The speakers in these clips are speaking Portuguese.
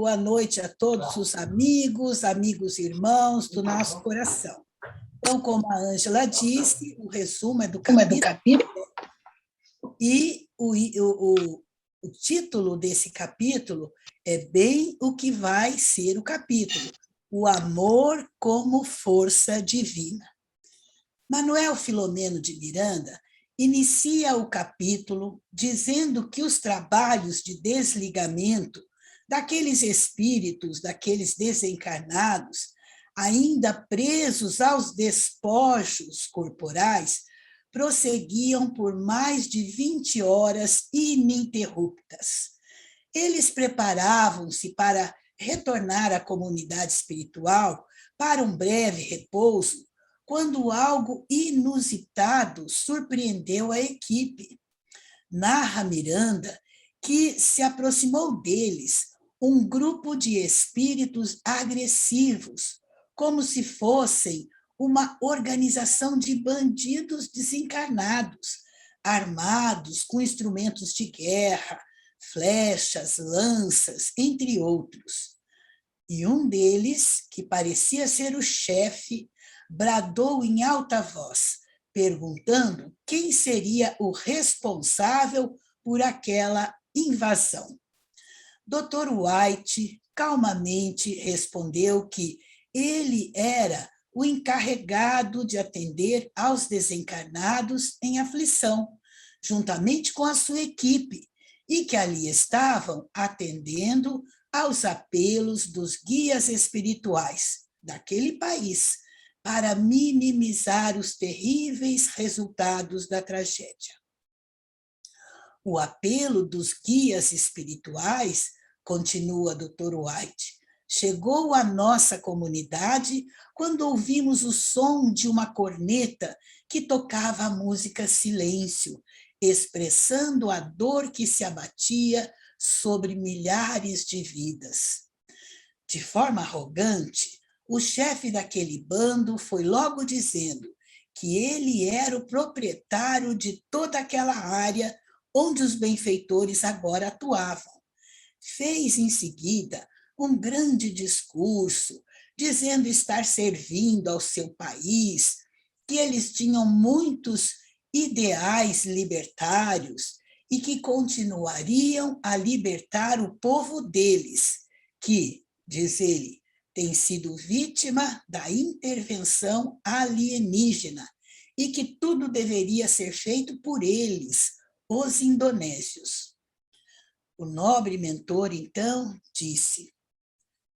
boa noite a todos os amigos, irmãos do nosso coração. Então, como a Ângela disse, o resumo é do capítulo. E o título desse capítulo é bem o que vai ser o capítulo: o amor como força divina. Manuel Filomeno de Miranda inicia o capítulo dizendo que os trabalhos de desligamento daqueles espíritos, daqueles desencarnados, ainda presos aos despojos corporais, prosseguiam por mais de 20 horas ininterruptas. Eles preparavam-se para retornar à comunidade espiritual para um breve repouso, quando algo inusitado surpreendeu a equipe. Narra Miranda que se aproximou deles um grupo de espíritos agressivos, como se fossem uma organização de bandidos desencarnados, armados com instrumentos de guerra, flechas, lanças, entre outros. E um deles, que parecia ser o chefe, bradou em alta voz, perguntando quem seria o responsável por aquela invasão. Dr. White calmamente respondeu que ele era o encarregado de atender aos desencarnados em aflição, juntamente com a sua equipe, e que ali estavam atendendo aos apelos dos guias espirituais daquele país para minimizar os terríveis resultados da tragédia. O apelo dos guias espirituais, continua Dr. White, chegou à nossa comunidade quando ouvimos o som de uma corneta que tocava a música Silêncio, expressando a dor que se abatia sobre milhares de vidas. De forma arrogante, o chefe daquele bando foi logo dizendo que ele era o proprietário de toda aquela área onde os benfeitores agora atuavam. Fez em seguida um grande discurso, dizendo estar servindo ao seu país, que eles tinham muitos ideais libertários e que continuariam a libertar o povo deles, que, diz ele, tem sido vítima da intervenção alienígena e que tudo deveria ser feito por eles, os indonésios. O nobre mentor, então, disse: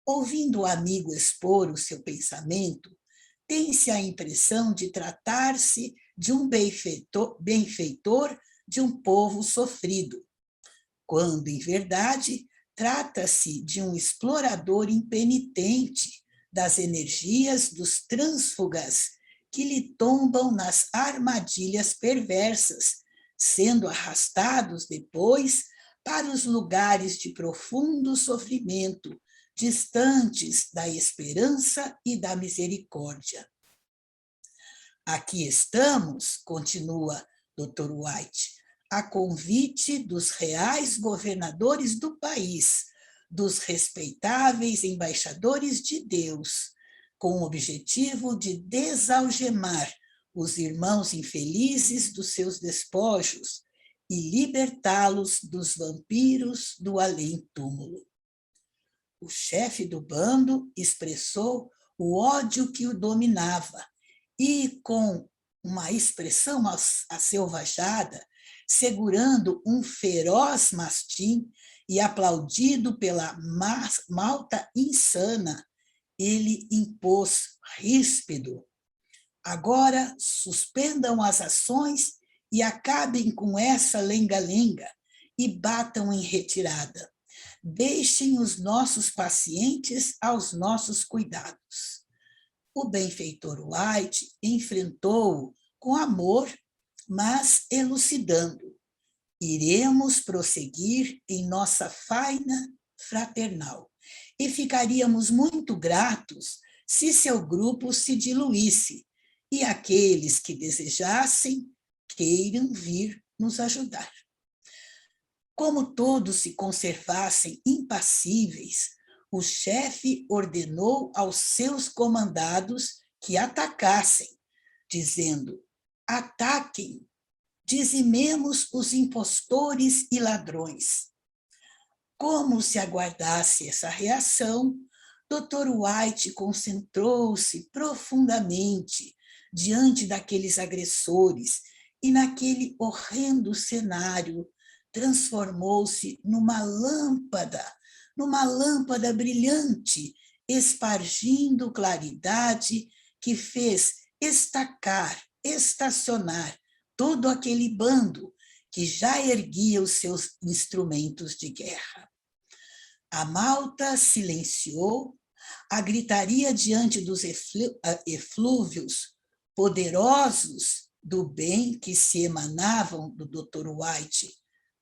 ouvindo o amigo expor o seu pensamento, tem-se a impressão de tratar-se de um benfeitor de um povo sofrido, quando, em verdade, trata-se de um explorador impenitente das energias dos trânsfugas que lhe tombam nas armadilhas perversas, sendo arrastados depois para os lugares de profundo sofrimento, distantes da esperança e da misericórdia. Aqui estamos, continua Dr. White, a convite dos reais governadores do país, dos respeitáveis embaixadores de Deus, com o objetivo de desalgemar os irmãos infelizes dos seus despojos e libertá-los dos vampiros do além-túmulo. O chefe do bando expressou o ódio que o dominava e, com uma expressão acelvajada, segurando um feroz mastim e aplaudido pela malta insana, ele impôs ríspido: agora suspendam as ações e acabem com essa lenga-lenga e batam em retirada. Deixem os nossos pacientes aos nossos cuidados. O benfeitor White enfrentou-o com amor, mas elucidando: iremos prosseguir em nossa faina fraternal e ficaríamos muito gratos se seu grupo se diluísse e aqueles que desejassem queiram vir nos ajudar. Como todos se conservassem impassíveis, o chefe ordenou aos seus comandados que atacassem, dizendo: ataquem, dizimemos os impostores e ladrões. Como se aguardasse essa reação, Dr. White concentrou-se profundamente diante daqueles agressores e, naquele horrendo cenário, transformou-se numa lâmpada brilhante, espargindo claridade que fez estacionar todo aquele bando que já erguia os seus instrumentos de guerra. A malta silenciou, a gritaria diante dos eflúvios poderosos do bem que se emanavam do Dr. White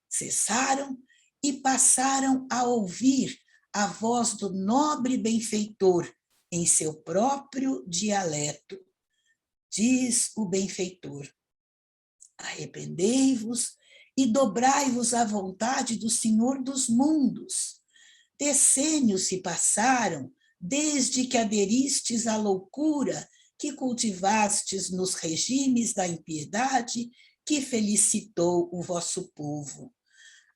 cessaram e passaram a ouvir a voz do nobre benfeitor em seu próprio dialeto. Diz o benfeitor: arrependei-vos e dobrai-vos à vontade do Senhor dos mundos. Decênios se passaram desde que aderistes à loucura que cultivastes nos regimes da impiedade que felicitou o vosso povo.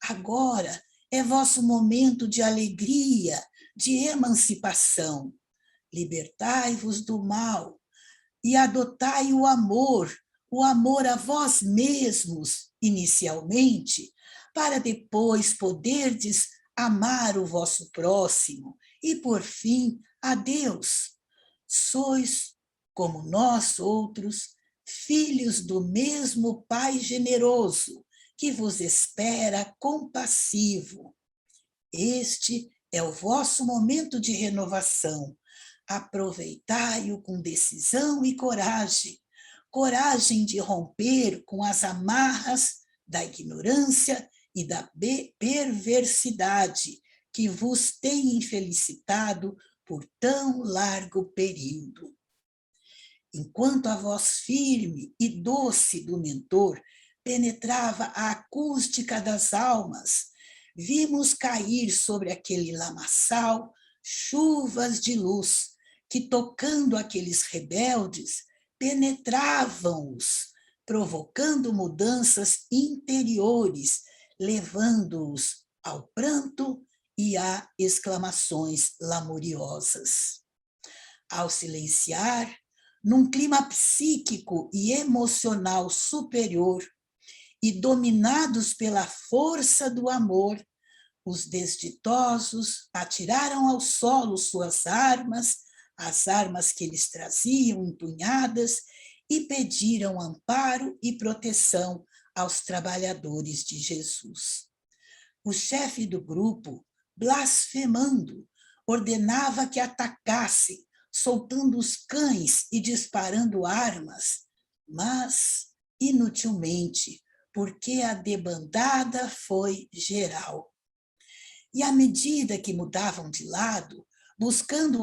Agora é vosso momento de alegria, de emancipação. Libertai-vos do mal e adotai o amor a vós mesmos, inicialmente, para depois poderdes amar o vosso próximo e, por fim, a Deus. Sois, como nós outros, filhos do mesmo Pai generoso, que vos espera compassivo. Este é o vosso momento de renovação. Aproveitai-o com decisão e coragem. Coragem de romper com as amarras da ignorância e da perversidade que vos tem infelicitado por tão largo período. Enquanto a voz firme e doce do mentor penetrava a acústica das almas, vimos cair sobre aquele lamaçal chuvas de luz que, tocando aqueles rebeldes, penetravam-os, provocando mudanças interiores, levando-os ao pranto e a exclamações lamuriosas. Ao silenciar, num clima psíquico e emocional superior, e dominados pela força do amor, os desditosos atiraram ao solo suas armas, as armas que eles traziam empunhadas, e pediram amparo e proteção aos trabalhadores de Jesus. O chefe do grupo, blasfemando, ordenava que atacassem, soltando os cães e disparando armas, mas, inutilmente, porque a debandada foi geral. E à medida que mudavam de lado, buscando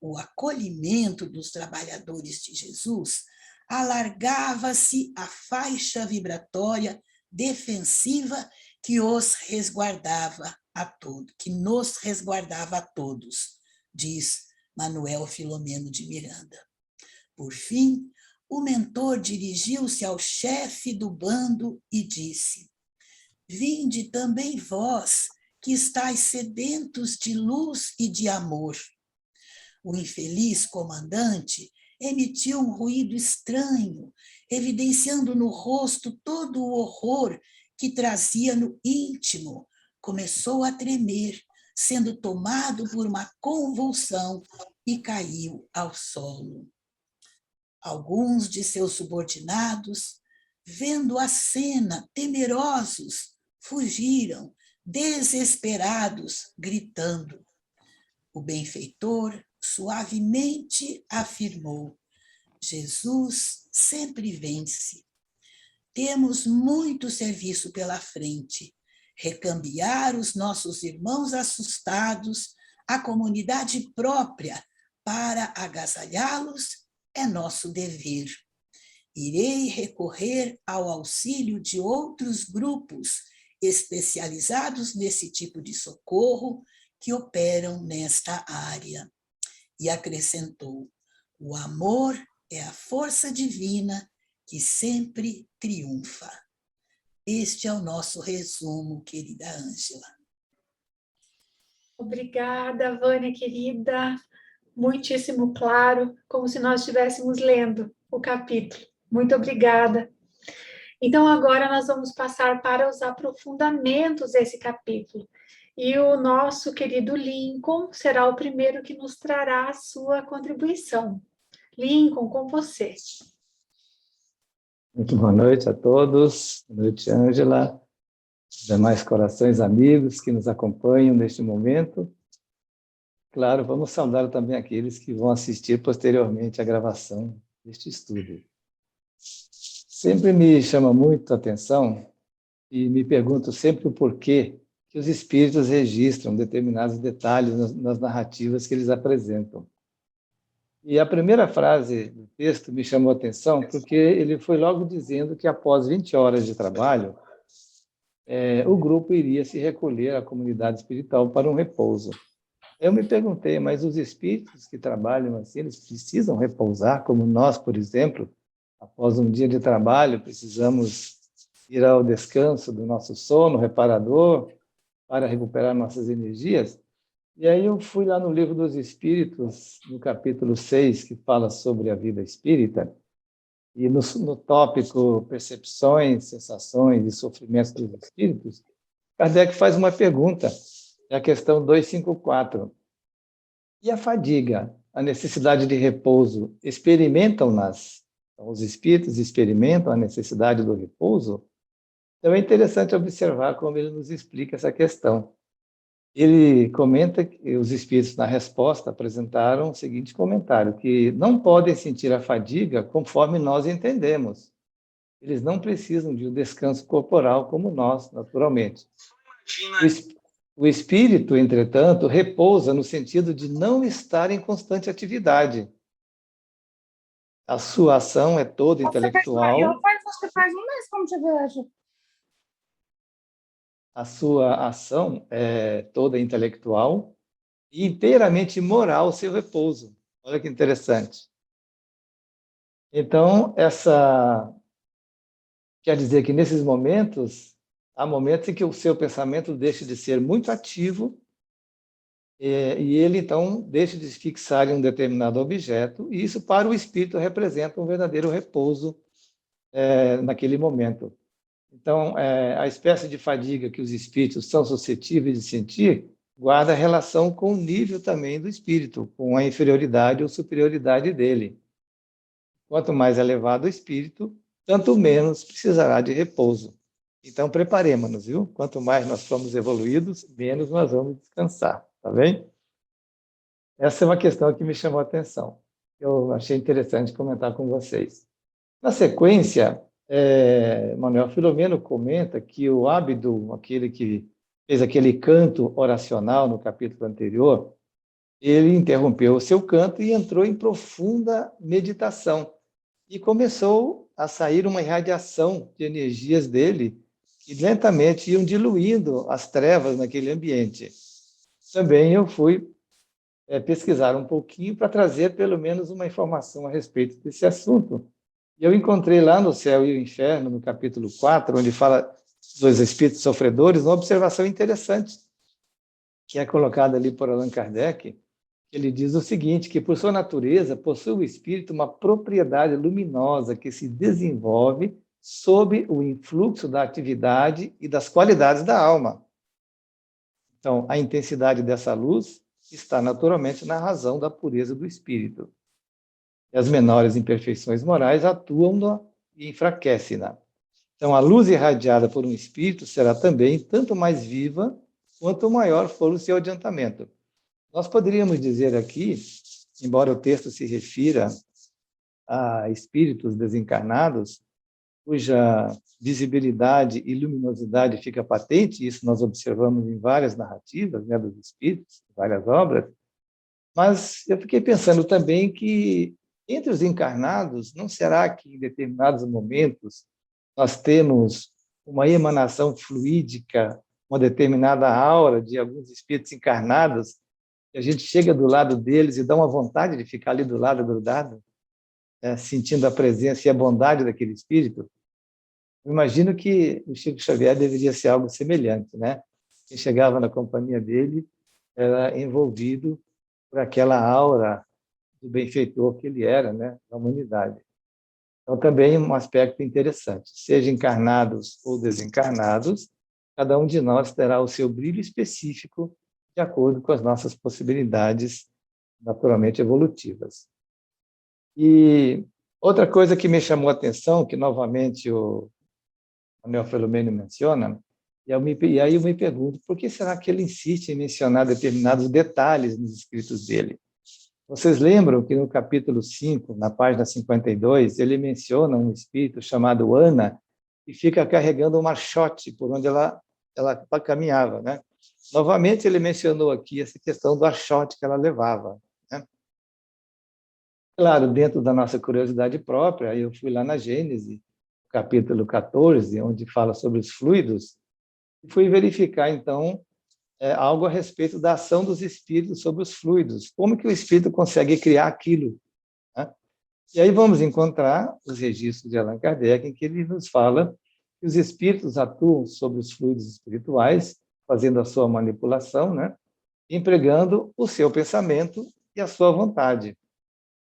o acolhimento dos trabalhadores de Jesus, alargava-se a faixa vibratória defensiva que os resguardava a todos, que nos resguardava a todos, diz Manuel Filomeno de Miranda. Por fim, o mentor dirigiu-se ao chefe do bando e disse: vinde também vós, que estáis sedentos de luz e de amor. O infeliz comandante emitiu um ruído estranho, evidenciando no rosto todo o horror que trazia no íntimo. Começou a tremer, sendo tomado por uma convulsão e caiu ao solo. Alguns de seus subordinados, vendo a cena, temerosos, fugiram, desesperados, gritando. O benfeitor suavemente afirmou: Jesus sempre vence. Temos muito serviço pela frente. Recambiar os nossos irmãos assustados, a comunidade própria, para agasalhá-los, é nosso dever. Irei recorrer ao auxílio de outros grupos especializados nesse tipo de socorro que operam nesta área. E acrescentou: o amor é a força divina que sempre triunfa. Este é o nosso resumo, querida Ângela. Obrigada, Vânia, querida. Muitíssimo claro, como se nós estivéssemos lendo o capítulo. Muito obrigada. Então, agora nós vamos passar para os aprofundamentos desse capítulo. E o nosso querido Lincoln será o primeiro que nos trará a sua contribuição. Lincoln, com você. Muito boa noite a todos. Boa noite, Ângela, demais corações amigos que nos acompanham neste momento. Claro, vamos saudar também aqueles que vão assistir posteriormente à gravação deste estudo. Sempre me chama muito a atenção e me pergunto sempre o porquê que os espíritos registram determinados detalhes nas narrativas que eles apresentam. E a primeira frase do texto me chamou a atenção porque ele foi logo dizendo que após 20 horas de trabalho, o grupo iria se recolher à comunidade espiritual para um repouso. Eu me perguntei, mas os espíritos que trabalham assim, eles precisam repousar, como nós, por exemplo, após um dia de trabalho, precisamos ir ao descanso do nosso sono reparador para recuperar nossas energias? E aí eu fui lá no Livro dos Espíritos, no capítulo 6, que fala sobre a vida espírita, e no tópico Percepções, Sensações e Sofrimentos dos Espíritos, Kardec faz uma pergunta, é a questão 254. E a fadiga, a necessidade de repouso, experimentam-nas? Então, os espíritos experimentam a necessidade do repouso? Então é interessante observar como ele nos explica essa questão. Ele comenta que os espíritos, na resposta, apresentaram o seguinte comentário, que não podem sentir a fadiga conforme nós entendemos. Eles não precisam de um descanso corporal como nós, naturalmente. O espírito, entretanto, repousa no sentido de não estar em constante atividade. A sua ação é toda intelectual. Você faz um mês como te vejo. A sua ação é toda intelectual e inteiramente moral o seu repouso. Olha que interessante. Então, quer dizer que nesses momentos, há momentos em que o seu pensamento deixa de ser muito ativo e ele, então, deixa de se fixar em um determinado objeto, e isso, para o espírito, representa um verdadeiro repouso naquele momento. Então, a espécie de fadiga que os espíritos são suscetíveis de sentir guarda relação com o nível também do espírito, com a inferioridade ou superioridade dele. Quanto mais elevado o espírito, tanto menos precisará de repouso. Então, preparemos-nos, viu? Quanto mais nós formos evoluídos, menos nós vamos descansar, tá bem? Essa é uma questão que me chamou a atenção. Eu achei interessante comentar com vocês. Na sequência, Manuel Filomeno comenta que o Ábido, aquele que fez aquele canto oracional no capítulo anterior, ele interrompeu o seu canto e entrou em profunda meditação. E começou a sair uma irradiação de energias dele que lentamente iam diluindo as trevas naquele ambiente. Também eu fui pesquisar um pouquinho para trazer pelo menos uma informação a respeito desse assunto. E eu encontrei lá no Céu e o Inferno, no capítulo 4, onde fala dos espíritos sofredores, uma observação interessante, que é colocada ali por Allan Kardec. Ele diz o seguinte, que por sua natureza possui o espírito uma propriedade luminosa que se desenvolve sob o influxo da atividade e das qualidades da alma. Então, a intensidade dessa luz está naturalmente na razão da pureza do espírito. E as menores imperfeições morais atuam e enfraquecem-na. Então, a luz irradiada por um espírito será também tanto mais viva quanto maior for o seu adiantamento. Nós poderíamos dizer aqui, embora o texto se refira a espíritos desencarnados, cuja visibilidade e luminosidade fica patente, isso nós observamos em várias narrativas, né, dos espíritos, várias obras, mas eu fiquei pensando também que entre os encarnados, não será que em determinados momentos nós temos uma emanação fluídica uma determinada aura de alguns espíritos encarnados, e a gente chega do lado deles e dá uma vontade de ficar ali do lado grudado, sentindo a presença e a bondade daquele espírito. Eu imagino que o Chico Xavier deveria ser algo semelhante, né? Quem chegava na companhia dele era envolvido por aquela aura do benfeitor que ele era, né, da humanidade. Então, também um aspecto interessante. Seja encarnados ou desencarnados, cada um de nós terá o seu brilho específico de acordo com as nossas possibilidades naturalmente evolutivas. E outra coisa que me chamou a atenção, que novamente o Manuel Filomeno menciona, e aí eu me pergunto, por que será que ele insiste em mencionar determinados detalhes nos escritos dele? Vocês lembram que no capítulo 5, na página 52, ele menciona um espírito chamado Ana, que fica carregando um marchote por onde ela caminhava, né? Novamente, ele mencionou aqui essa questão do achote que ela levava, né? Claro, dentro da nossa curiosidade própria, eu fui lá na Gênese, capítulo 14, onde fala sobre os fluidos, e fui verificar, então, algo a respeito da ação dos espíritos sobre os fluidos. Como que o espírito consegue criar aquilo, né? E aí vamos encontrar os registros de Allan Kardec, em que ele nos fala que os espíritos atuam sobre os fluidos espirituais, fazendo a sua manipulação, né? Empregando o seu pensamento e a sua vontade.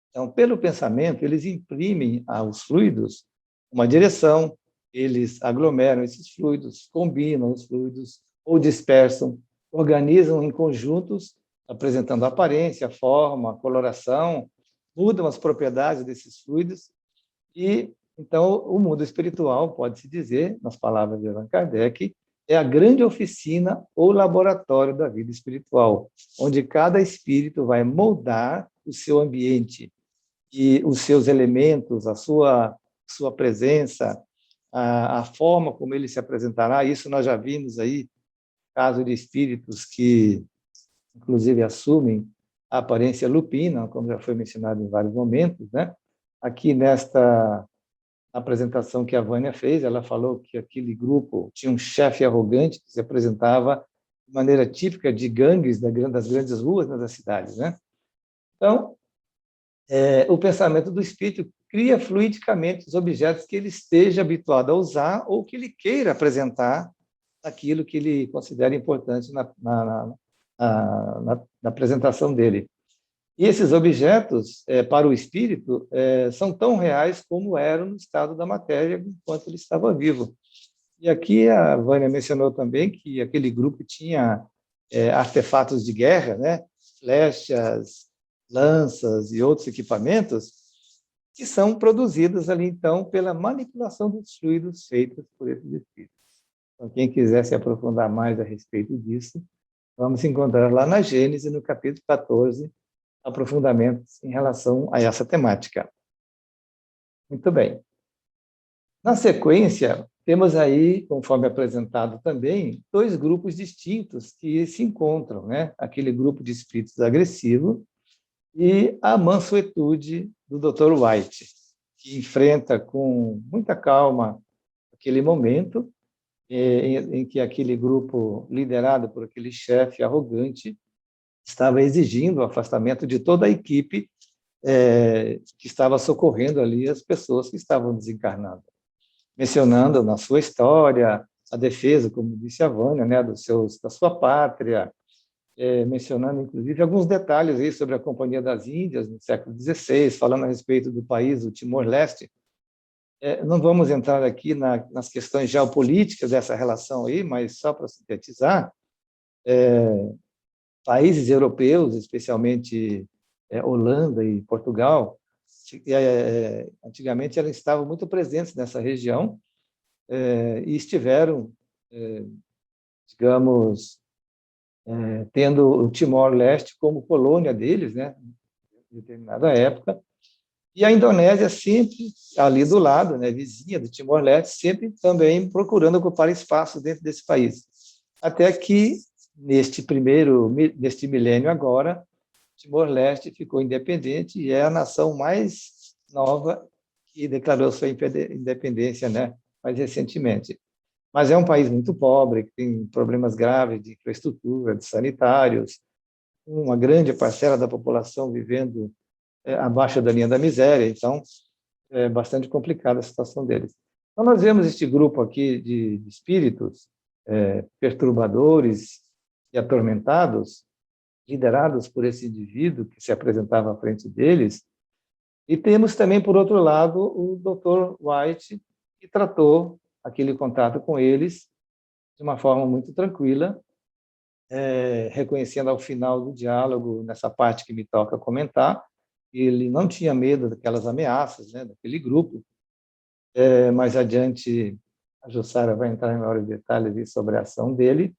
Então, pelo pensamento, eles imprimem aos fluidos uma direção, eles aglomeram esses fluidos, combinam os fluidos ou dispersam, organizam em conjuntos, apresentando a aparência, a forma, a coloração, mudam as propriedades desses fluidos e, então, o mundo espiritual, pode-se dizer, nas palavras de Allan Kardec, é a grande oficina ou laboratório da vida espiritual, onde cada espírito vai moldar o seu ambiente e os seus elementos, a sua presença, a forma como ele se apresentará. Isso nós já vimos aí, caso de espíritos que, inclusive, assumem a aparência lupina, como já foi mencionado em vários momentos, né? Aqui nesta apresentação que a Vânia fez, ela falou que aquele grupo tinha um chefe arrogante que se apresentava de maneira típica de gangues das grandes ruas das cidades, né? Então, o pensamento do espírito cria fluidicamente os objetos que ele esteja habituado a usar ou que ele queira apresentar aquilo que ele considera importante na apresentação dele. E esses objetos, para o espírito, são tão reais como eram no estado da matéria enquanto ele estava vivo. E aqui a Vânia mencionou também que aquele grupo tinha artefatos de guerra, né? Flechas, lanças e outros equipamentos que são produzidos ali, então, pela manipulação dos fluidos feitos por esses espíritos. Então, quem quiser se aprofundar mais a respeito disso, vamos encontrar lá na Gênese, no capítulo 14, aprofundamentos em relação a essa temática. Muito bem. Na sequência, temos aí, conforme apresentado também, dois grupos distintos que se encontram, né? Aquele grupo de espíritos agressivos e a mansuetude do Dr. White, que enfrenta com muita calma aquele momento em que aquele grupo, liderado por aquele chefe arrogante, estava exigindo o afastamento de toda a equipe que estava socorrendo ali as pessoas que estavam desencarnando, mencionando na sua história a defesa, como disse a Vânia, né, da sua pátria, mencionando, inclusive, alguns detalhes aí sobre a Companhia das Índias no século XVI, falando a respeito do país, o Timor-Leste. Não vamos entrar aqui nas questões geopolíticas dessa relação aí, mas só para sintetizar, países europeus, especialmente Holanda e Portugal, antigamente elas estavam muito presentes nessa região e estiveram, digamos, tendo o Timor-Leste como colônia deles, né, em determinada época, e a Indonésia sempre ali do lado, né, vizinha do Timor-Leste, sempre também procurando ocupar espaço dentro desse país. Até que, neste milênio agora, Timor-Leste ficou independente e é a nação mais nova que declarou sua independência, né, mais recentemente. mas é um país muito pobre, que tem problemas graves de infraestrutura, de sanitários, uma grande parcela da população vivendo abaixo da linha da miséria, então é bastante complicada a situação deles. Então, nós vemos este grupo aqui de espíritos perturbadores e atormentados, liderados por esse indivíduo que se apresentava à frente deles, e temos também, por outro lado, o Dr. White, que tratou aquele contato com eles de uma forma muito tranquila, reconhecendo ao final do diálogo, nessa parte que me toca comentar, ele não tinha medo daquelas ameaças, né, daquele grupo. Mais adiante, a Jussara vai entrar em maiores detalhes sobre a ação dele.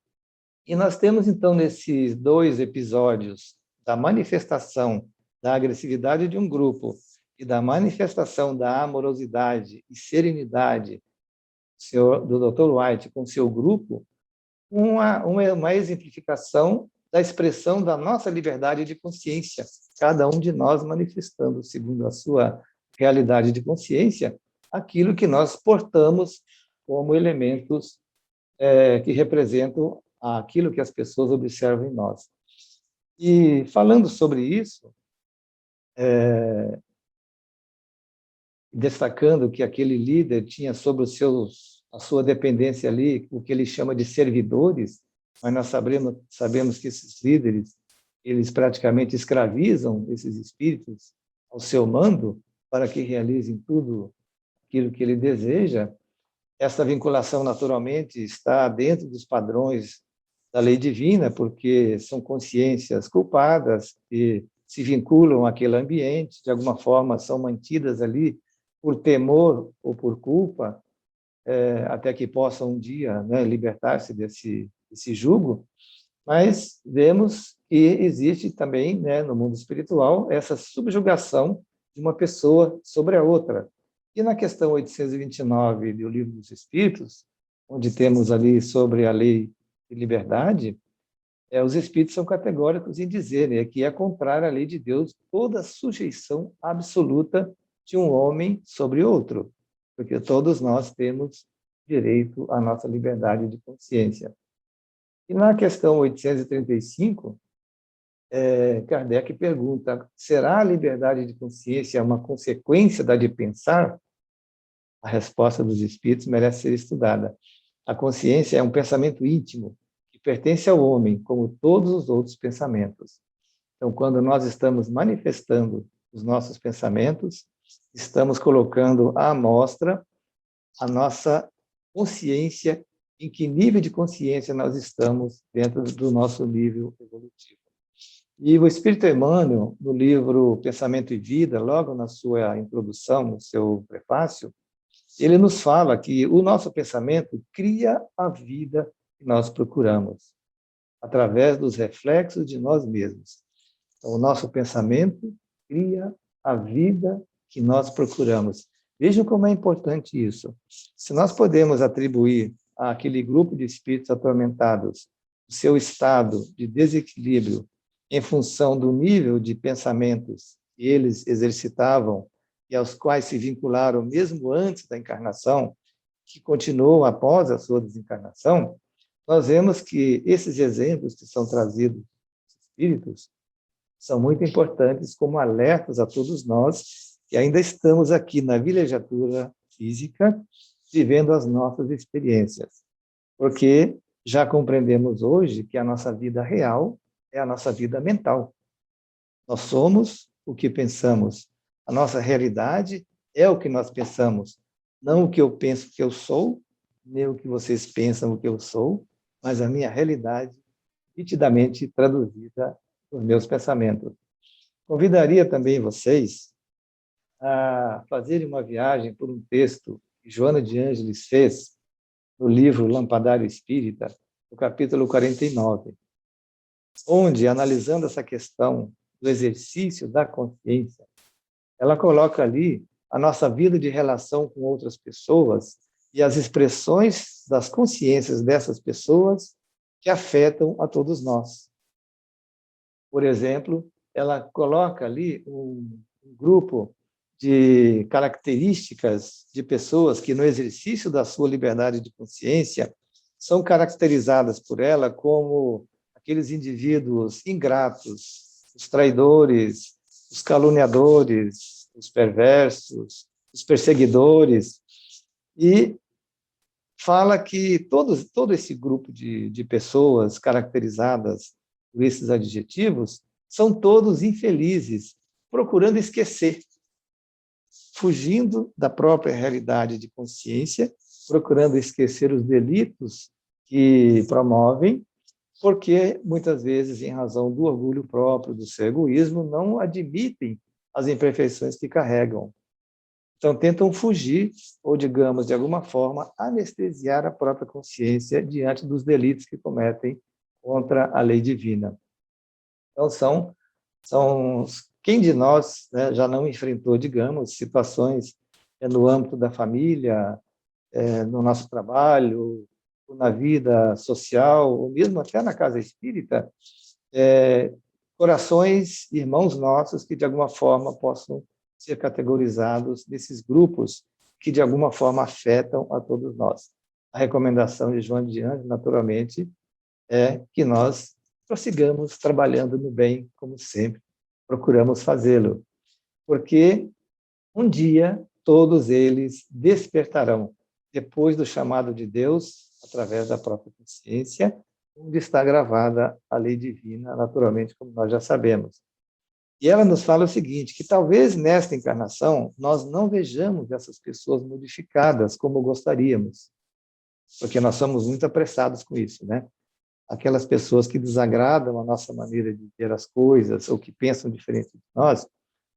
E nós temos, então, nesses 2 episódios da manifestação da agressividade de um grupo e da manifestação da amorosidade e serenidade do Dr. White com seu grupo, uma exemplificação da expressão da nossa liberdade de consciência, cada um de nós manifestando, segundo a sua realidade de consciência, aquilo que nós portamos como elementos que representam aquilo que as pessoas observam em nós. E falando sobre isso, destacando que aquele líder tinha sobre a sua dependência ali, o que ele chama de servidores, mas nós sabemos que esses líderes, eles praticamente escravizam esses espíritos ao seu mando para que realizem tudo aquilo que ele deseja. Essa vinculação, naturalmente, está dentro dos padrões da lei divina, porque são consciências culpadas que se vinculam àquele ambiente, de alguma forma são mantidas ali por temor ou por culpa, até que possam um dia, né, libertar-se desse jugo. Mas vemos que existe também, né, no mundo espiritual, essa subjugação de uma pessoa sobre a outra. E na questão 829 do Livro dos Espíritos, onde temos ali sobre a lei de liberdade, os espíritos são categóricos em dizer, né, que é contrária à lei de Deus toda sujeição absoluta de um homem sobre outro, porque todos nós temos direito à nossa liberdade de consciência. E na questão 835, Kardec pergunta: será a liberdade de consciência uma consequência da de pensar? A resposta dos espíritos merece ser estudada. A consciência é um pensamento íntimo que pertence ao homem, como todos os outros pensamentos. Então, quando nós estamos manifestando os nossos pensamentos, estamos colocando à mostra a nossa consciência, em que nível de consciência nós estamos dentro do nosso nível evolutivo. E o Espírito Emmanuel, no livro Pensamento e Vida, logo na sua introdução, no seu prefácio, ele nos fala que o nosso pensamento cria a vida que nós procuramos, através dos reflexos de nós mesmos. Então, o nosso pensamento cria a vida que nós procuramos. Vejam como é importante isso. Se nós podemos atribuir àquele grupo de espíritos atormentados o seu estado de desequilíbrio em função do nível de pensamentos que eles exercitavam e aos quais se vincularam mesmo antes da encarnação, que continuam após a sua desencarnação, nós vemos que esses exemplos que são trazidos dos espíritos são muito importantes como alertas a todos nós que ainda estamos aqui na vilegiatura física, vivendo as nossas experiências. Porque já compreendemos hoje que a nossa vida real é a nossa vida mental. Nós somos o que pensamos. A nossa realidade é o que nós pensamos. Não o que eu penso que eu sou, nem o que vocês pensam o que eu sou, mas a minha realidade nitidamente traduzida nos meus pensamentos. Convidaria também vocês a fazerem uma viagem por um texto que Joana de Ângeles fez no livro Lampadário Espírita, no capítulo 49, onde, analisando essa questão do exercício da consciência, ela coloca ali a nossa vida de relação com outras pessoas e as expressões das consciências dessas pessoas que afetam a todos nós. Por exemplo, ela coloca ali um grupo de características de pessoas que, no exercício da sua liberdade de consciência, são caracterizadas por ela como aqueles indivíduos ingratos, os traidores, os caluniadores, os perversos, os perseguidores, e fala que todo esse grupo de pessoas caracterizadas por esses adjetivos são todos infelizes, procurando esquecer, fugindo da própria realidade de consciência, procurando esquecer os delitos que promovem, porque, muitas vezes, em razão do orgulho próprio, do seu egoísmo, não admitem as imperfeições que carregam. Então, tentam fugir, ou, digamos, de alguma forma, anestesiar a própria consciência diante dos delitos que cometem contra a lei divina. Então, quem de nós, né, já não enfrentou, digamos, situações no âmbito da família, no nosso trabalho, na vida social, ou mesmo até na casa espírita, corações, irmãos nossos que, de alguma forma, possam ser categorizados nesses grupos que, de alguma forma, afetam a todos nós. A recomendação de Joana de Ângeles, naturalmente, é que nós prossigamos trabalhando no bem, como sempre procuramos fazê-lo, porque um dia todos eles despertarão, depois do chamado de Deus, através da própria consciência, onde está gravada a lei divina, naturalmente, como nós já sabemos. E ela nos fala o seguinte, que talvez nesta encarnação nós não vejamos essas pessoas modificadas como gostaríamos, porque nós somos muito apressados com isso, né? Aquelas pessoas que desagradam a nossa maneira de ver as coisas ou que pensam diferente de nós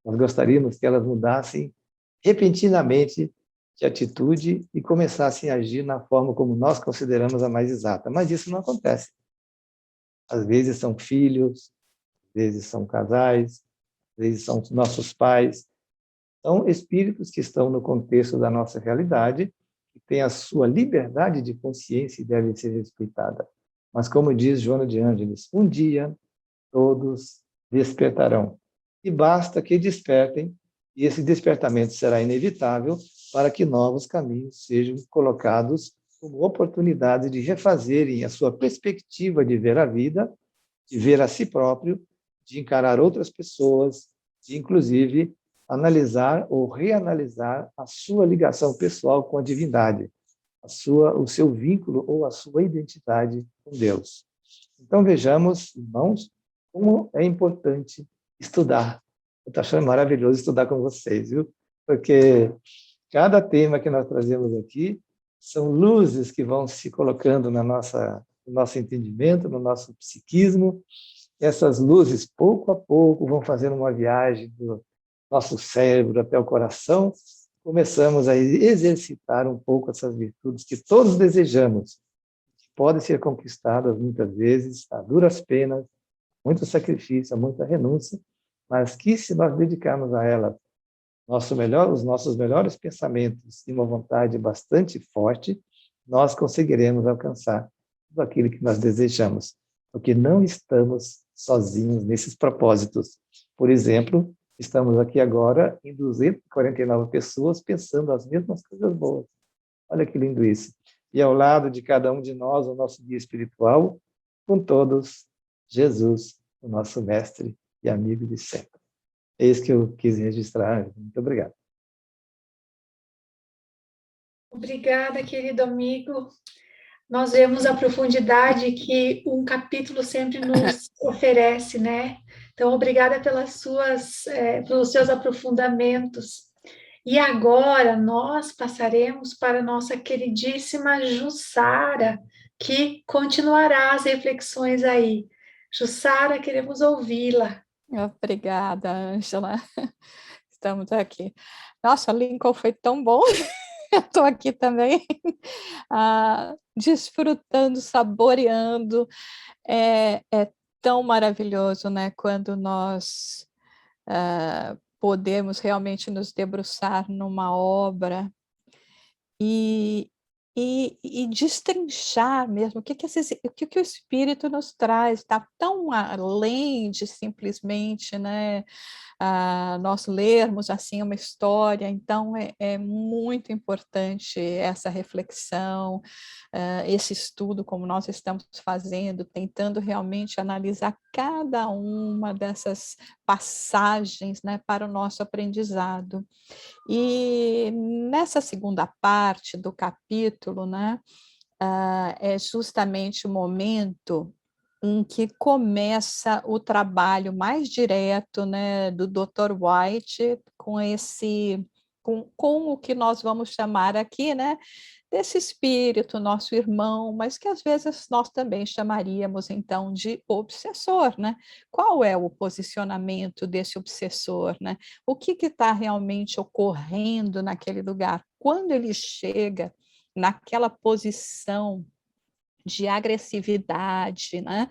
gostaríamos que elas mudassem repentinamente de atitude e começassem a agir na forma como nós consideramos a mais exata. Mas isso não acontece. Às vezes são filhos, às vezes são casais, às vezes são nossos pais. São espíritos que estão no contexto da nossa realidade, que têm a sua liberdade de consciência e devem ser respeitada. Mas, como diz Joana de Ângeles, um dia todos despertarão. E basta que despertem, e esse despertamento será inevitável para que novos caminhos sejam colocados como oportunidade de refazerem a sua perspectiva de ver a vida, de ver a si próprio, de encarar outras pessoas, de, inclusive, analisar ou reanalisar a sua ligação pessoal com a divindade, o seu vínculo ou a sua identidade com Deus. Então, vejamos, irmãos, como é importante estudar. Eu estou achando maravilhoso estudar com vocês, viu? Porque cada tema que nós trazemos aqui são luzes que vão se colocando no nosso entendimento, no nosso psiquismo. Essas luzes, pouco a pouco, vão fazendo uma viagem do nosso cérebro até o coração. Começamos a exercitar um pouco essas virtudes que todos desejamos, que podem ser conquistadas muitas vezes a duras penas, muito sacrifício, muita renúncia, mas que, se nós dedicarmos a ela os nossos melhores pensamentos e uma vontade bastante forte, nós conseguiremos alcançar tudo aquilo que nós desejamos, porque não estamos sozinhos nesses propósitos. Por exemplo, estamos aqui agora em 249 pessoas pensando as mesmas coisas boas. Olha que lindo isso. E ao lado de cada um de nós, o nosso guia espiritual, com todos, Jesus, o nosso mestre e amigo de sempre. É isso que eu quis registrar. Muito obrigado. Obrigada, querido amigo. Nós vemos a profundidade que um capítulo sempre nos oferece, né? Então, obrigada pelos seus aprofundamentos. E agora nós passaremos para a nossa queridíssima Jussara, que continuará as reflexões aí. Jussara, queremos ouvi-la. Obrigada, Ângela. Estamos aqui. Nossa, Lincoln foi tão bom. Eu estou aqui também, desfrutando, saboreando. É tão maravilhoso, né? Quando nós podemos realmente nos debruçar numa obra e e destrinchar mesmo o que o Espírito nos traz, está tão além de simplesmente, né, nós lermos assim uma história. Então é muito importante essa reflexão, esse estudo como nós estamos fazendo, tentando realmente analisar cada uma dessas passagens, né, para o nosso aprendizado. E nessa segunda parte do capítulo, né, é justamente o momento em que começa o trabalho mais direto, né, do Dr. White com com o que nós vamos chamar aqui, né, desse espírito, nosso irmão, mas que às vezes nós também chamaríamos então de obsessor, né? Qual é o posicionamento desse obsessor, né? O que está realmente ocorrendo naquele lugar? Quando ele chega naquela posição de agressividade, né?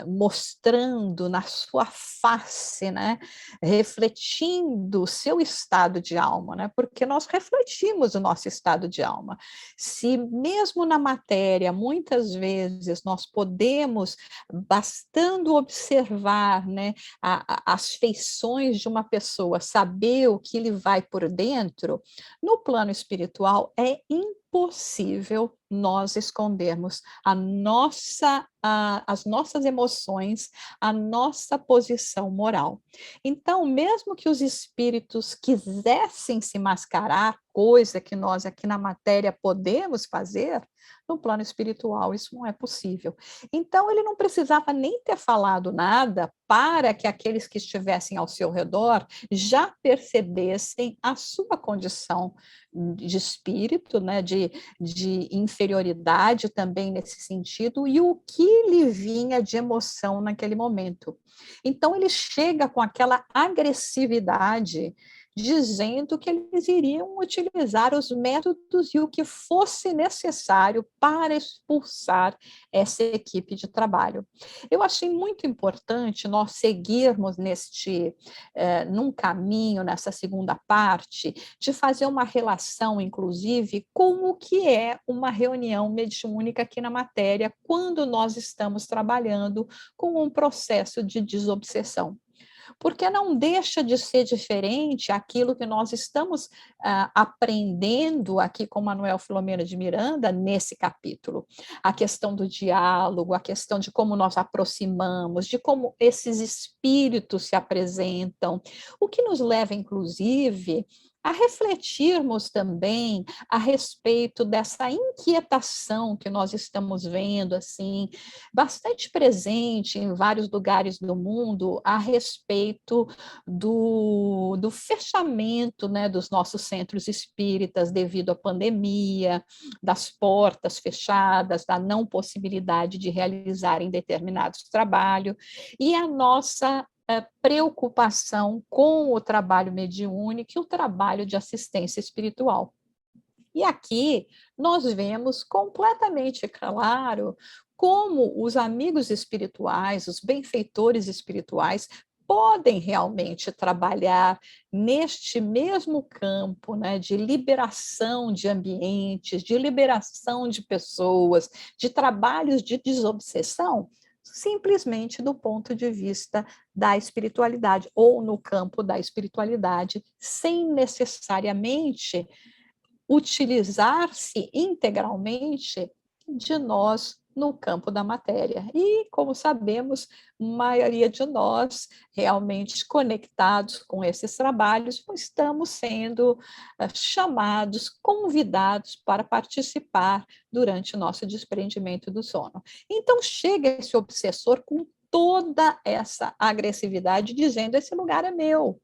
Mostrando na sua face, né? Refletindo o seu estado de alma, né? Porque nós refletimos o nosso estado de alma. Se mesmo na matéria, muitas vezes nós podemos, bastando observar, né, as feições de uma pessoa, saber o que ele vai por dentro, no plano espiritual é impossível nós escondermos as nossas emoções, a nossa posição moral. Então, mesmo que os espíritos quisessem se mascarar, coisa que nós aqui na matéria podemos fazer, no plano espiritual isso não é possível. Então, ele não precisava nem ter falado nada para que aqueles que estivessem ao seu redor já percebessem a sua condição de espírito, né, de inferioridade também nesse sentido, e o que lhe vinha de emoção naquele momento. Então, ele chega com aquela agressividade, dizendo que eles iriam utilizar os métodos e o que fosse necessário para expulsar essa equipe de trabalho. Eu achei muito importante nós seguirmos num caminho, nessa segunda parte, de fazer uma relação, inclusive, com o que é uma reunião mediúnica aqui na matéria, quando nós estamos trabalhando com um processo de desobsessão. Porque não deixa de ser diferente aquilo que nós estamos aprendendo aqui com Manuel Filomeno de Miranda nesse capítulo. A questão do diálogo, a questão de como nós aproximamos, de como esses espíritos se apresentam, o que nos leva, inclusive, a refletirmos também a respeito dessa inquietação que nós estamos vendo, assim, bastante presente em vários lugares do mundo, a respeito do fechamento, né, dos nossos centros espíritas devido à pandemia, das portas fechadas, da não possibilidade de realizarem determinados trabalhos, e a nossa preocupação com o trabalho mediúnico e o trabalho de assistência espiritual. E aqui nós vemos completamente claro como os amigos espirituais, os benfeitores espirituais, podem realmente trabalhar neste mesmo campo, né, de liberação de ambientes, de liberação de pessoas, de trabalhos de desobsessão, simplesmente do ponto de vista da espiritualidade, ou no campo da espiritualidade, sem necessariamente utilizar-se integralmente de nós no campo da matéria. E, como sabemos, a maioria de nós realmente conectados com esses trabalhos, estamos sendo chamados, convidados para participar durante o nosso desprendimento do sono. Então, chega esse obsessor com toda essa agressividade, dizendo: esse lugar é meu.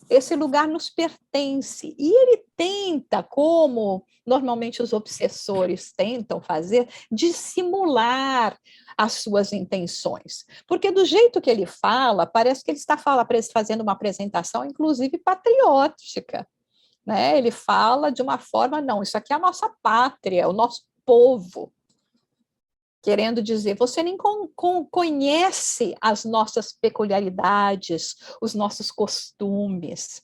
Esse lugar nos pertence. E ele tenta, como normalmente os obsessores tentam fazer, dissimular as suas intenções. Porque do jeito que ele fala, parece que ele está fazendo uma apresentação, inclusive patriótica, né? Ele fala de uma forma, não, isso aqui é a nossa pátria, o nosso povo. Querendo dizer, você nem conhece as nossas peculiaridades, os nossos costumes.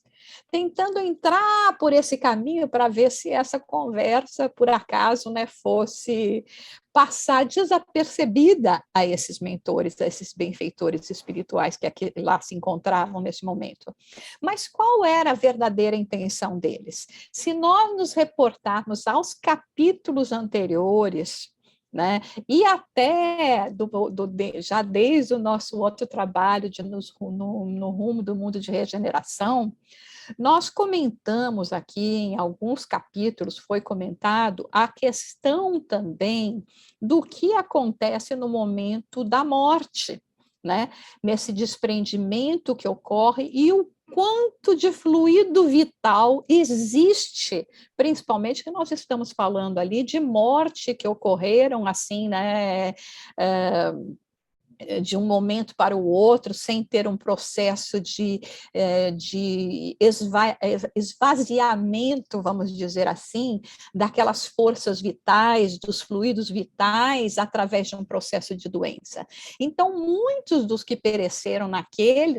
tentando entrar por esse caminho para ver se essa conversa, por acaso, né, fosse passar desapercebida a esses mentores, a esses benfeitores espirituais que aqui, lá se encontravam nesse momento. Mas qual era a verdadeira intenção deles? Se nós nos reportarmos aos capítulos anteriores, né, e até já desde o nosso outro trabalho no rumo do mundo de regeneração, nós comentamos aqui, em alguns capítulos, foi comentado a questão também do que acontece no momento da morte, né? Nesse desprendimento que ocorre e o quanto de fluido vital existe, principalmente que nós estamos falando ali de morte que ocorreram assim, né? De um momento para o outro, sem ter um processo de esvaziamento, vamos dizer assim, daquelas forças vitais, dos fluidos vitais, através de um processo de doença. Então, muitos dos que pereceram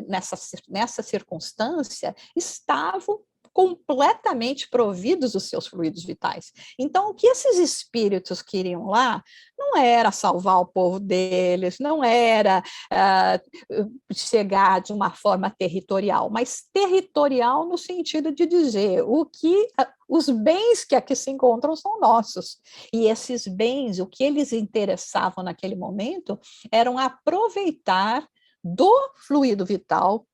nessa circunstância estavam completamente providos dos seus fluidos vitais. Então, o que esses espíritos queriam lá não era salvar o povo deles, não era chegar de uma forma territorial, mas territorial no sentido de dizer os bens que aqui se encontram são nossos. E esses bens, o que eles interessavam naquele momento, eram aproveitar do fluido vital,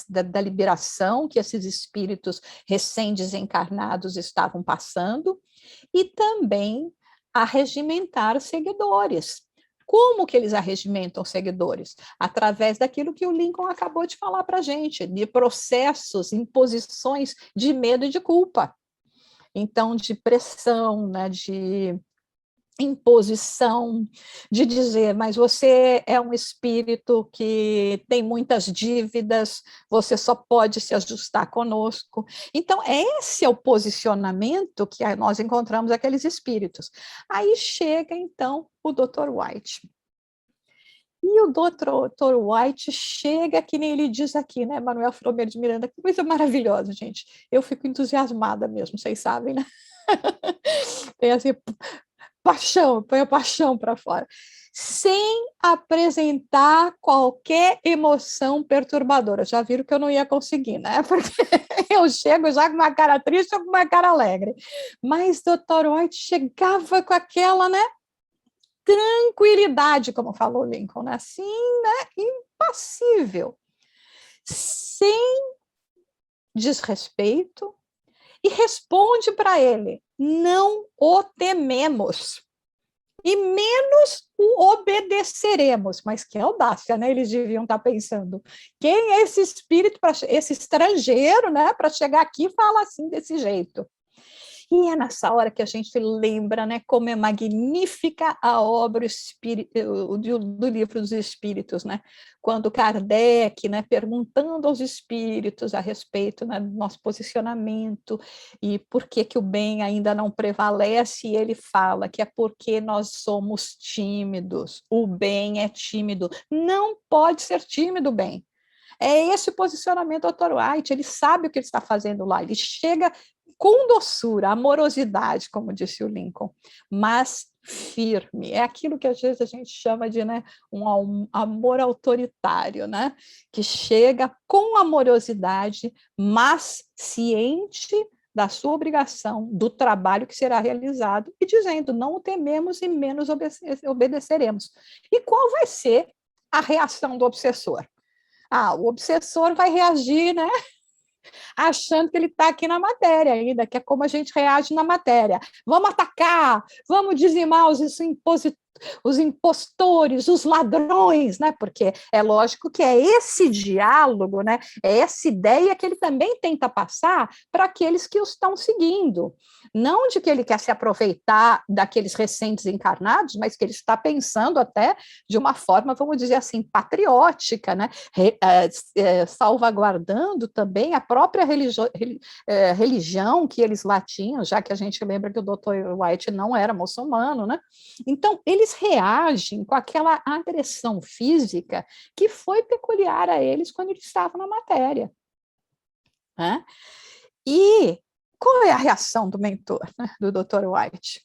da liberação que esses espíritos recém-desencarnados estavam passando, e também arregimentar os seguidores. Como que eles arregimentam os seguidores? Através daquilo que o Lincoln acabou de falar para a gente, de processos, imposições de medo e de culpa. Então, de pressão, né, de imposição, de dizer, mas você é um espírito que tem muitas dívidas, você só pode se ajustar conosco. Então, esse é o posicionamento que nós encontramos aqueles espíritos. Aí chega, então, o Dr. White. E o Dr. White chega, que nem ele diz aqui, né, Manuel Filomeno de Miranda, que coisa maravilhosa, gente. Eu fico entusiasmada mesmo, vocês sabem, né? Tem assim, paixão, põe a paixão para fora, sem apresentar qualquer emoção perturbadora. Já viram que eu não ia conseguir, né? Porque eu chego já com uma cara triste ou com uma cara alegre. Mas Dr. White chegava com aquela, né, tranquilidade, como falou Lincoln, né? Assim, né, impassível, sem desrespeito, e responde para ele: não o tememos, e menos o obedeceremos. Mas que audácia, né? Eles deviam estar pensando. Quem é esse espírito, esse estrangeiro, né, para chegar aqui e falar assim desse jeito? E é nessa hora que a gente lembra, né, como é magnífica a obra do Livro dos Espíritos, né? Quando Kardec, né, perguntando aos espíritos a respeito, né, do nosso posicionamento e por que o bem ainda não prevalece, e ele fala que é porque nós somos tímidos, o bem é tímido, não pode ser tímido o bem. É esse o posicionamento do Dr. White, ele sabe o que ele está fazendo lá, ele chega com doçura, amorosidade, como disse o Lincoln, mas firme. É aquilo que às vezes a gente chama de, né, um amor autoritário, né, que chega com amorosidade, mas ciente da sua obrigação, do trabalho que será realizado, e dizendo, não o tememos e menos obedeceremos. E qual vai ser a reação do obsessor? O obsessor vai reagir, né, achando que ele está aqui na matéria ainda, que é como a gente reage na matéria. Vamos atacar, vamos dizimar os impostores, os ladrões, né? Porque é lógico que é esse diálogo, né? É essa ideia que ele também tenta passar para aqueles que o estão seguindo. Não de que ele quer se aproveitar daqueles recém-desencarnados, mas que ele está pensando até de uma forma, vamos dizer assim, patriótica, né? Salvaguardando também a própria religião que eles lá tinham, já que a gente lembra que o Dr. White não era muçulmano, né? Então, eles reagem com aquela agressão física que foi peculiar a eles quando eles estavam na matéria. né? E qual é a reação do mentor, né, do Dr. White?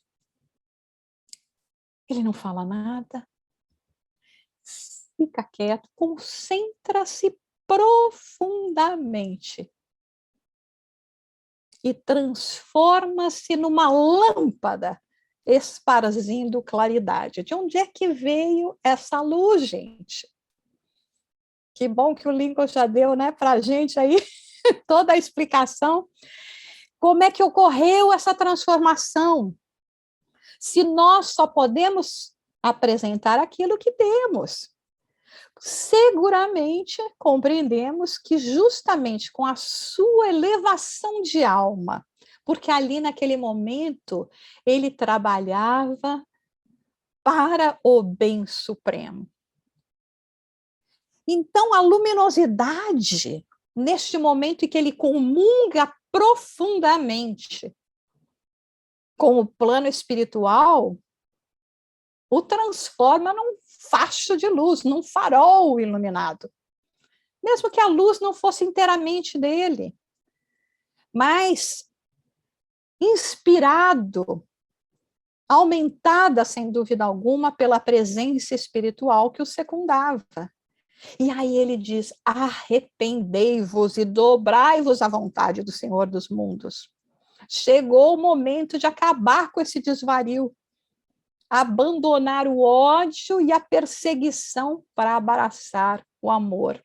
Ele não fala nada, fica quieto, concentra-se profundamente e transforma-se numa lâmpada esparzindo claridade. De onde é que veio essa luz, gente? Que bom que o Lincoln já deu, né, para a gente aí toda a explicação. Como é que ocorreu essa transformação? Se nós só podemos apresentar aquilo que temos. Seguramente compreendemos que justamente com a sua elevação de alma, porque ali naquele momento ele trabalhava para o bem supremo. Então a luminosidade, neste momento em que ele comunga profundamente com o plano espiritual, o transforma num facho de luz, num farol iluminado. Mesmo que a luz não fosse inteiramente dele, mas inspirado, aumentada, sem dúvida alguma, pela presença espiritual que o secundava. E aí ele diz: arrependei-vos e dobrai-vos à vontade do Senhor dos mundos. Chegou o momento de acabar com esse desvario, abandonar o ódio e a perseguição para abraçar o amor.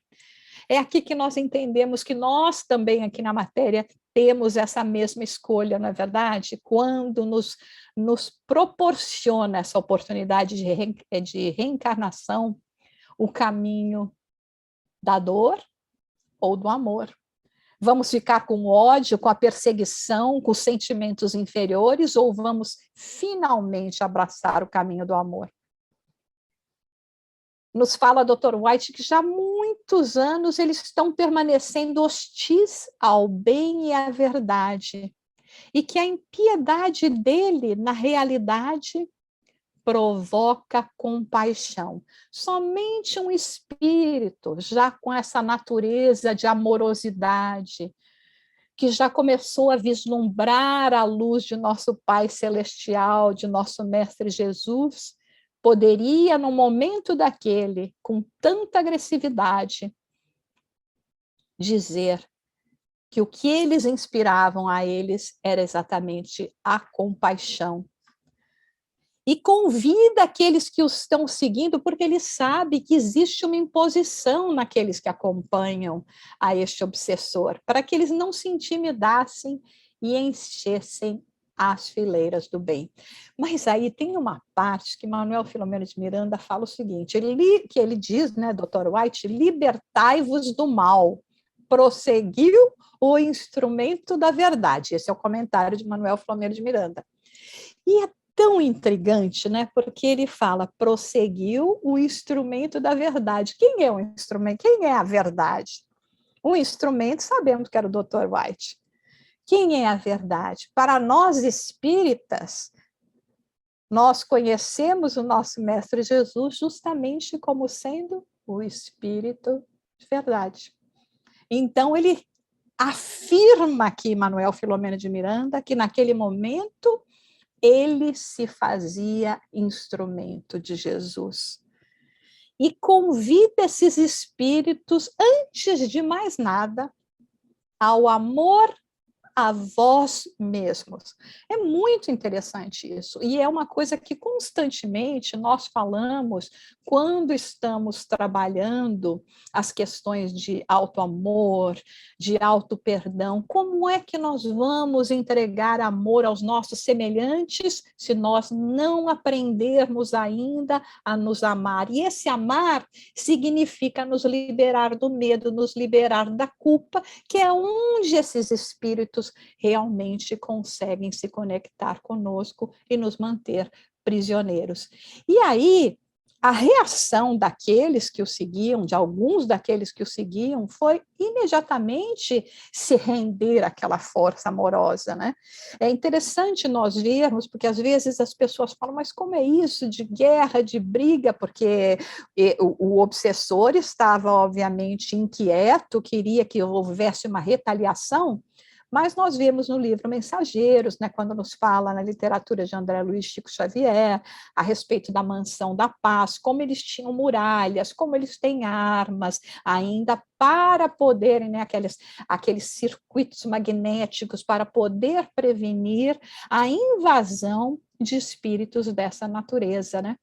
É aqui que nós entendemos que nós também aqui na matéria temos essa mesma escolha, não é verdade? Quando nos proporciona essa oportunidade de reencarnação, o caminho da dor ou do amor. Vamos ficar com ódio, com a perseguição, com os sentimentos inferiores, ou vamos finalmente abraçar o caminho do amor? Nos fala Dr. White que já há muitos anos eles estão permanecendo hostis ao bem e à verdade, e que a impiedade dele, na realidade, provoca compaixão. Somente um espírito, já com essa natureza de amorosidade, que já começou a vislumbrar a luz de nosso Pai Celestial, de nosso Mestre Jesus, poderia, no momento daquele, com tanta agressividade, dizer que o que eles inspiravam a eles era exatamente a compaixão. E convida aqueles que os estão seguindo, porque ele sabe que existe uma imposição naqueles que acompanham a este obsessor, para que eles não se intimidassem e enchessem as fileiras do bem. Mas aí tem uma parte que Manuel Filomeno de Miranda fala o seguinte, que ele diz, né, Dr. White, libertai-vos do mal, prosseguiu o instrumento da verdade. Esse é o comentário de Manuel Filomeno de Miranda. E é tão intrigante, né? Porque ele fala, prosseguiu o instrumento da verdade. Quem é o instrumento? Quem é a verdade? O instrumento, sabemos que era o Dr. White. Quem é a verdade? Para nós espíritas, nós conhecemos o nosso Mestre Jesus justamente como sendo o Espírito de verdade. Então, ele afirma aqui, Manuel Filomeno de Miranda, que naquele momento ele se fazia instrumento de Jesus. E convida esses espíritos, antes de mais nada, ao amor a vós mesmos. É muito interessante isso, e é uma coisa que constantemente nós falamos quando estamos trabalhando as questões de auto-amor, de auto-perdão. Como é que nós vamos entregar amor aos nossos semelhantes se nós não aprendermos ainda a nos amar? E esse amar significa nos liberar do medo, nos liberar da culpa, que é onde esses espíritos realmente conseguem se conectar conosco e nos manter prisioneiros. E aí, a reação daqueles que o seguiam, de alguns daqueles que o seguiam, foi imediatamente se render àquela força amorosa, né? É interessante nós vermos, porque às vezes as pessoas falam, mas como é isso de guerra, de briga? Porque o obsessor estava, obviamente, inquieto, queria que houvesse uma retaliação, mas nós vemos no livro Mensageiros, né, quando nos fala na literatura de André Luiz Chico Xavier, a respeito da Mansão da Paz, como eles tinham muralhas, como eles têm armas ainda para poderem, né, aqueles circuitos magnéticos para poder prevenir a invasão de espíritos dessa natureza, né?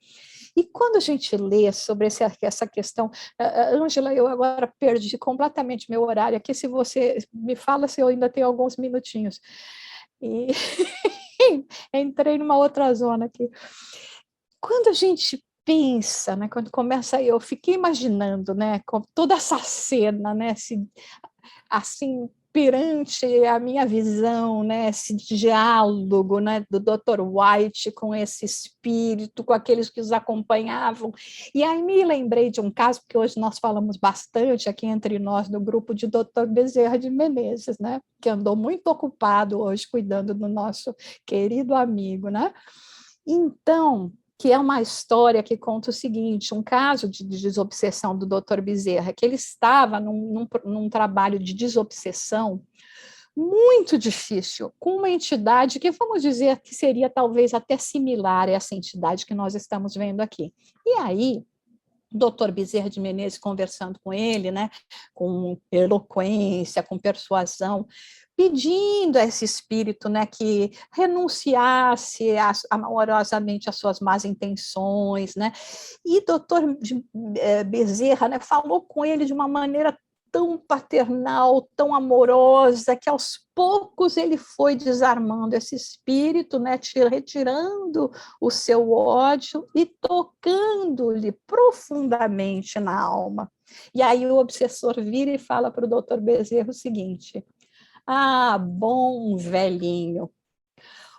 E quando a gente lê sobre essa questão, Ângela, eu agora perdi completamente meu horário aqui, se você me fala se eu ainda tenho alguns minutinhos. E entrei numa outra zona aqui. Quando a gente pensa, né, quando começa, eu fiquei imaginando, né, com toda essa cena, né, assim, perante a minha visão, né, esse diálogo, né, do Dr. White com esse espírito, com aqueles que os acompanhavam. E aí me lembrei de um caso, porque hoje nós falamos bastante aqui entre nós no grupo de Dr. Bezerra de Menezes, né, que andou muito ocupado hoje cuidando do nosso querido amigo, né? Então, que é uma história que conta o seguinte, um caso de desobsessão do Dr. Bezerra, que ele estava num trabalho de desobsessão muito difícil, com uma entidade que vamos dizer que seria talvez até similar a essa entidade que nós estamos vendo aqui. E aí, o doutor Bezerra de Menezes conversando com ele, né, com eloquência, com persuasão, pedindo a esse espírito, né, que renunciasse amorosamente às suas más intenções, né, e doutor Bezerra, né, falou com ele de uma maneira tão paternal, tão amorosa, que aos poucos ele foi desarmando esse espírito, né, retirando o seu ódio e tocando-lhe profundamente na alma. E aí o obsessor vira e fala para o doutor Bezerra o seguinte: ah, bom velhinho,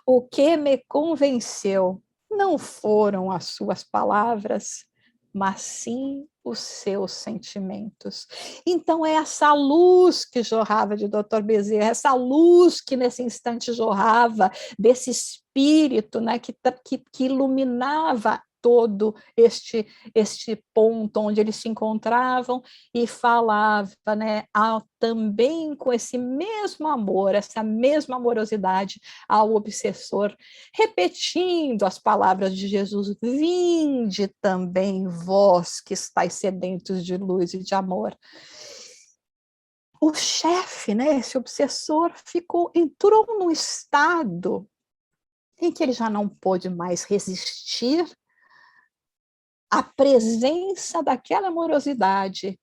o que me convenceu não foram as suas palavras, mas sim os seus sentimentos. Então, é essa luz que jorrava de Dr. Bezerra, essa luz que nesse instante jorrava desse espírito, né, que iluminava todo este ponto onde eles se encontravam e falava, né, também com esse mesmo amor, essa mesma amorosidade ao obsessor, repetindo as palavras de Jesus: vinde também vós que estáis sedentos de luz e de amor. O chefe, né, esse obsessor, entrou num estado em que ele já não pôde mais resistir à presença daquela amorosidade,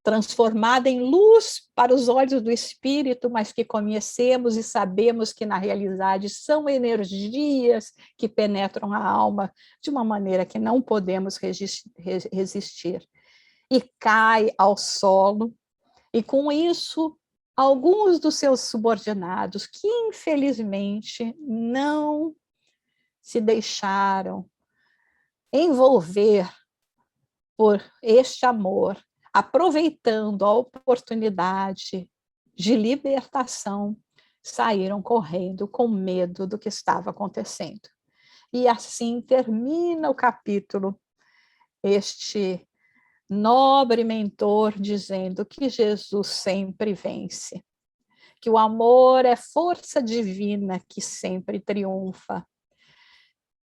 transformada em luz para os olhos do espírito, mas que conhecemos e sabemos que na realidade são energias que penetram a alma de uma maneira que não podemos resistir. E cai ao solo, e com isso alguns dos seus subordinados, que infelizmente não se deixaram envolver por este amor, aproveitando a oportunidade de libertação, saíram correndo com medo do que estava acontecendo. E assim termina o capítulo, este nobre mentor dizendo que Jesus sempre vence, que o amor é força divina que sempre triunfa.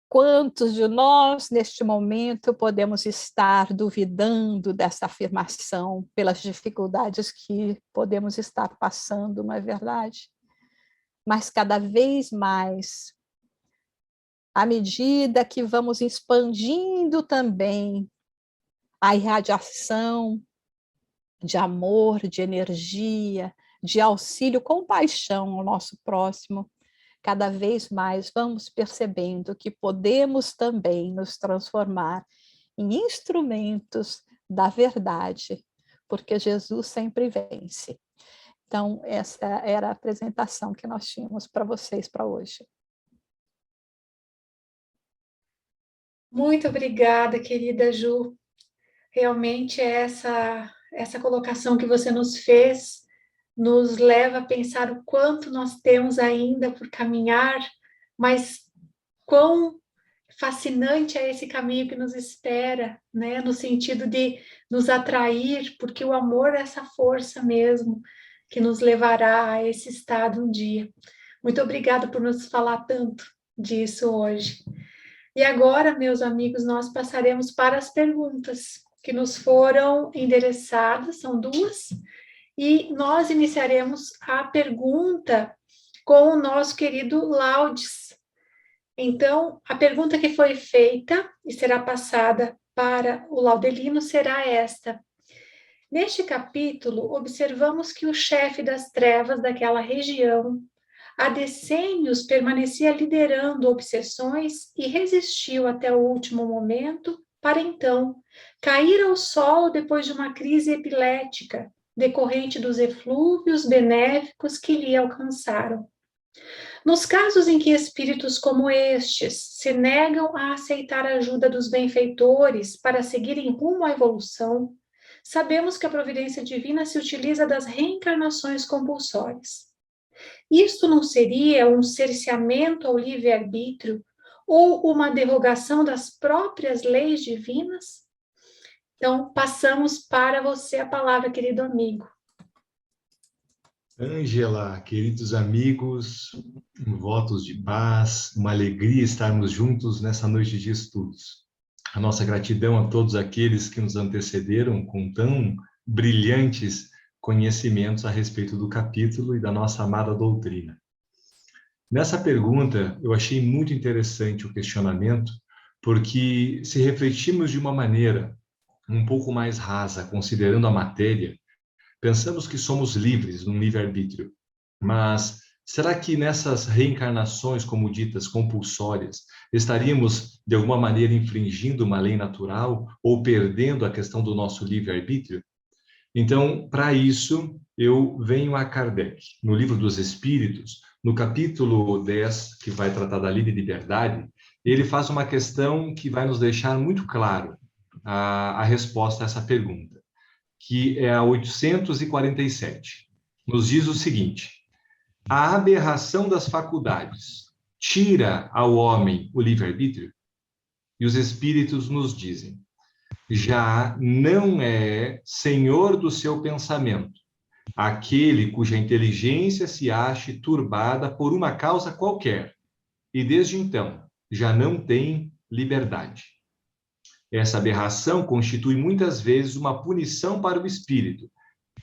Quantos de nós, neste momento, podemos estar duvidando dessa afirmação pelas dificuldades que podemos estar passando, não é verdade? Mas cada vez mais, à medida que vamos expandindo também a irradiação de amor, de energia, de auxílio, compaixão ao nosso próximo, cada vez mais vamos percebendo que podemos também nos transformar em instrumentos da verdade, porque Jesus sempre vence. Então, essa era a apresentação que nós tínhamos para vocês para hoje. Muito obrigada, querida Ju. Realmente essa colocação que você nos fez nos leva a pensar o quanto nós temos ainda por caminhar, mas quão fascinante é esse caminho que nos espera, né? No sentido de nos atrair, porque o amor é essa força mesmo que nos levará a esse estado um dia. Muito obrigada por nos falar tanto disso hoje. E agora, meus amigos, nós passaremos para as perguntas que nos foram endereçadas, são duas, e nós iniciaremos a pergunta com o nosso querido Laudes. Então, a pergunta que foi feita e será passada para o Laudelino será esta. Neste capítulo, observamos que o chefe das trevas daquela região há decênios permanecia liderando obsessões e resistiu até o último momento para então cair ao solo depois de uma crise epilética decorrente dos eflúvios benéficos que lhe alcançaram. Nos casos em que espíritos como estes se negam a aceitar a ajuda dos benfeitores para seguirem rumo à evolução, sabemos que a providência divina se utiliza das reencarnações compulsórias. Isto não seria um cerceamento ao livre-arbítrio ou uma derrogação das próprias leis divinas? Então, passamos para você a palavra, querido amigo. Ângela, queridos amigos, votos de paz, uma alegria estarmos juntos nessa noite de estudos. A nossa gratidão a todos aqueles que nos antecederam com tão brilhantes conhecimentos a respeito do capítulo e da nossa amada doutrina. Nessa pergunta, eu achei muito interessante o questionamento, porque se refletirmos de uma maneira um pouco mais rasa, considerando a matéria, pensamos que somos livres num livre-arbítrio, mas será que nessas reencarnações, como ditas, compulsórias, estaríamos, de alguma maneira, infringindo uma lei natural ou perdendo a questão do nosso livre-arbítrio? Então, para isso, eu venho a Kardec, no Livro dos Espíritos, no capítulo 10, que vai tratar da lei de liberdade, ele faz uma questão que vai nos deixar muito claro a resposta a essa pergunta, que é a 847. Nos diz o seguinte: a aberração das faculdades tira ao homem o livre-arbítrio? E os espíritos nos dizem: já não é senhor do seu pensamento aquele cuja inteligência se ache turbada por uma causa qualquer, e desde então já não tem liberdade. Essa aberração constitui muitas vezes uma punição para o espírito,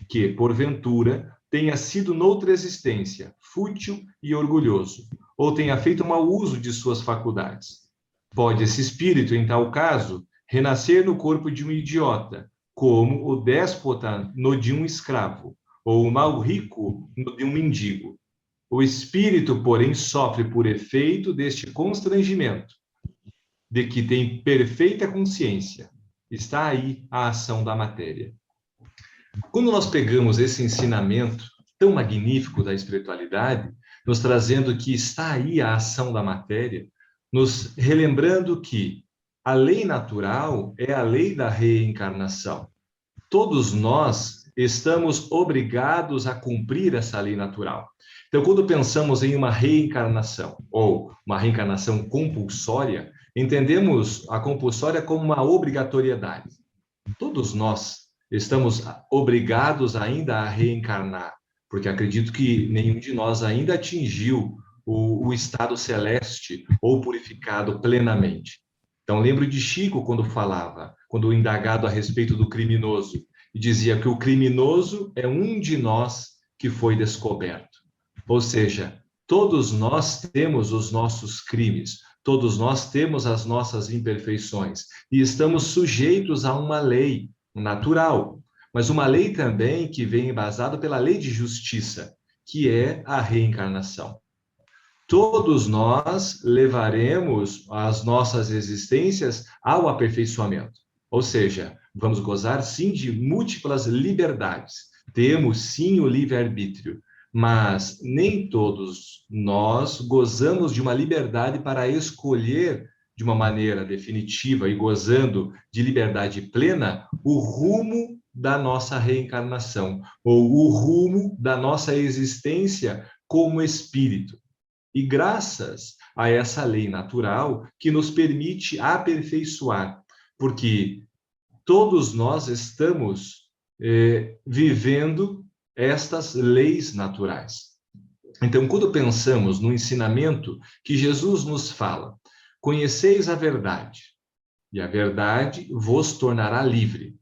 que, porventura, tenha sido noutra existência fútil e orgulhoso, ou tenha feito mau uso de suas faculdades. Pode esse espírito, em tal caso, renascer no corpo de um idiota, como o déspota no de um escravo, ou o mal rico no de um mendigo. O espírito, porém, sofre por efeito deste constrangimento, de que tem perfeita consciência. Está aí a ação da matéria. Quando nós pegamos esse ensinamento tão magnífico da espiritualidade, nos trazendo que está aí a ação da matéria, nos relembrando que a lei natural é a lei da reencarnação. Todos nós estamos obrigados a cumprir essa lei natural. Então, quando pensamos em uma reencarnação, ou uma reencarnação compulsória, entendemos a compulsória como uma obrigatoriedade. Todos nós estamos obrigados ainda a reencarnar, porque acredito que nenhum de nós ainda atingiu o estado celeste ou purificado plenamente. Então, lembro de Chico quando indagado a respeito do criminoso, e dizia que o criminoso é um de nós que foi descoberto. Ou seja, todos nós temos os nossos crimes, todos nós temos as nossas imperfeições, e estamos sujeitos a uma lei natural, mas uma lei também que vem embasada pela lei de justiça, que é a reencarnação. Todos nós levaremos as nossas existências ao aperfeiçoamento. Ou seja, vamos gozar sim de múltiplas liberdades. Temos sim o livre-arbítrio, mas nem todos nós gozamos de uma liberdade para escolher de uma maneira definitiva e gozando de liberdade plena o rumo da nossa reencarnação, ou o rumo da nossa existência como espírito. E graças a essa lei natural que nos permite aperfeiçoar, porque todos nós estamos vivendo estas leis naturais. Então, quando pensamos no ensinamento que Jesus nos fala, conheceis a verdade, e a verdade vos tornará livre.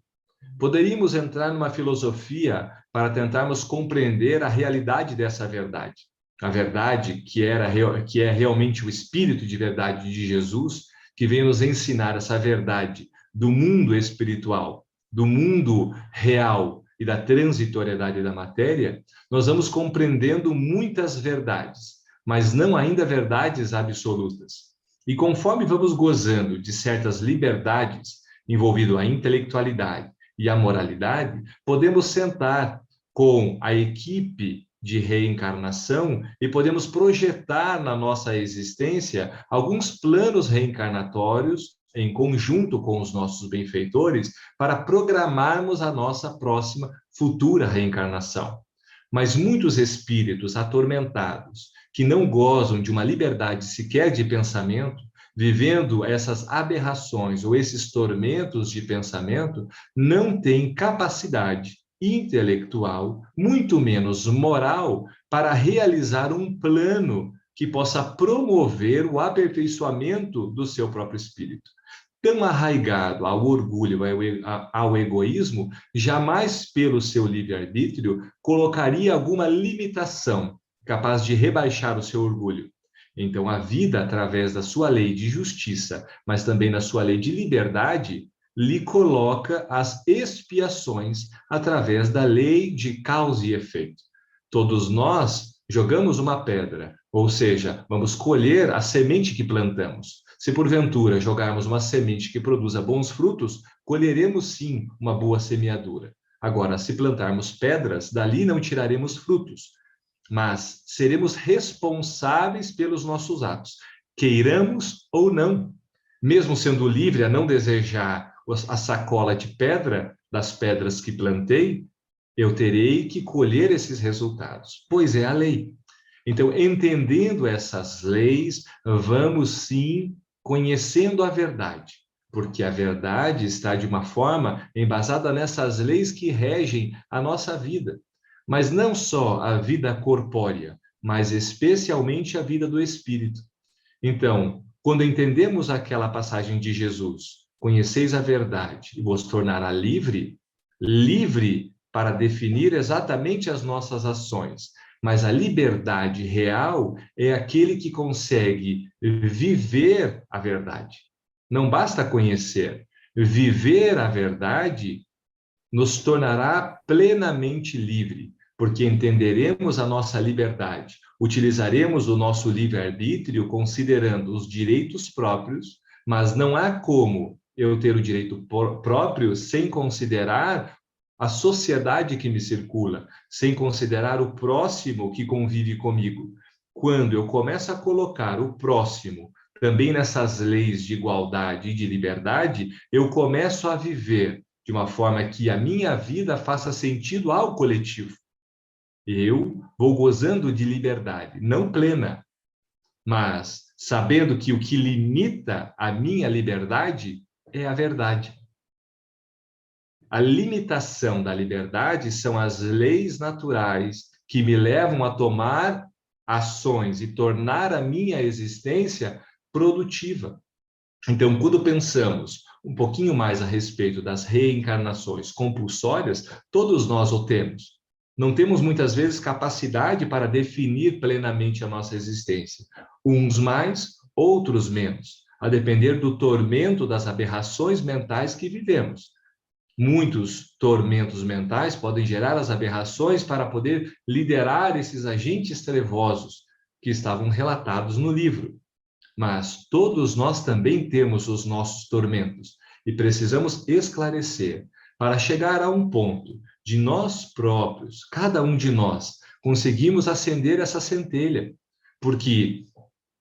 Poderíamos entrar numa filosofia para tentarmos compreender a realidade dessa verdade. A verdade que é realmente o Espírito de verdade de Jesus, que vem nos ensinar essa verdade do mundo espiritual, do mundo real e da transitoriedade da matéria, nós vamos compreendendo muitas verdades, mas não ainda verdades absolutas. E conforme vamos gozando de certas liberdades, envolvido a intelectualidade e a moralidade, podemos sentar com a equipe de reencarnação e podemos projetar na nossa existência alguns planos reencarnatórios em conjunto com os nossos benfeitores para programarmos a nossa próxima futura reencarnação. Mas muitos espíritos atormentados, que não gozam de uma liberdade sequer de pensamento, vivendo essas aberrações ou esses tormentos de pensamento, não têm capacidade intelectual, muito menos moral, para realizar um plano que possa promover o aperfeiçoamento do seu próprio espírito. Tão arraigado ao orgulho, ao egoísmo, jamais pelo seu livre-arbítrio colocaria alguma limitação capaz de rebaixar o seu orgulho. Então, a vida, através da sua lei de justiça, mas também na sua lei de liberdade, lhe coloca as expiações através da lei de causa e efeito. Todos nós jogamos uma pedra, ou seja, vamos colher a semente que plantamos. Se porventura jogarmos uma semente que produza bons frutos, colheremos sim uma boa semeadura. Agora, se plantarmos pedras, dali não tiraremos frutos, mas seremos responsáveis pelos nossos atos, queiramos ou não. Mesmo sendo livre a não desejar a sacola de pedra das pedras que plantei, eu terei que colher esses resultados, pois é a lei. Então, entendendo essas leis, vamos sim conhecendo a verdade, porque a verdade está de uma forma embasada nessas leis que regem a nossa vida, mas não só a vida corpórea, mas especialmente a vida do espírito. Então, quando entendemos aquela passagem de Jesus, conheceis a verdade e vos tornará livre, livre para definir exatamente as nossas ações, mas a liberdade real é aquele que consegue viver a verdade. Não basta conhecer, viver a verdade nos tornará plenamente livre, porque entenderemos a nossa liberdade, utilizaremos o nosso livre-arbítrio considerando os direitos próprios, mas não há como eu ter o direito próprio sem considerar a sociedade que me circula, sem considerar o próximo que convive comigo. Quando eu começo a colocar o próximo também nessas leis de igualdade e de liberdade, eu começo a viver de uma forma que a minha vida faça sentido ao coletivo. Eu vou gozando de liberdade, não plena, mas sabendo que o que limita a minha liberdade é a verdade. A limitação da liberdade são as leis naturais que me levam a tomar ações e tornar a minha existência produtiva. Então, quando pensamos um pouquinho mais a respeito das reencarnações compulsórias, todos nós o temos. Não temos muitas vezes capacidade para definir plenamente a nossa existência. Uns mais, outros menos, a depender do tormento das aberrações mentais que vivemos. Muitos tormentos mentais podem gerar as aberrações para poder liderar esses agentes trevosos que estavam relatados no livro. Mas todos nós também temos os nossos tormentos e precisamos esclarecer para chegar a um ponto de nós próprios, cada um de nós, conseguimos acender essa centelha, porque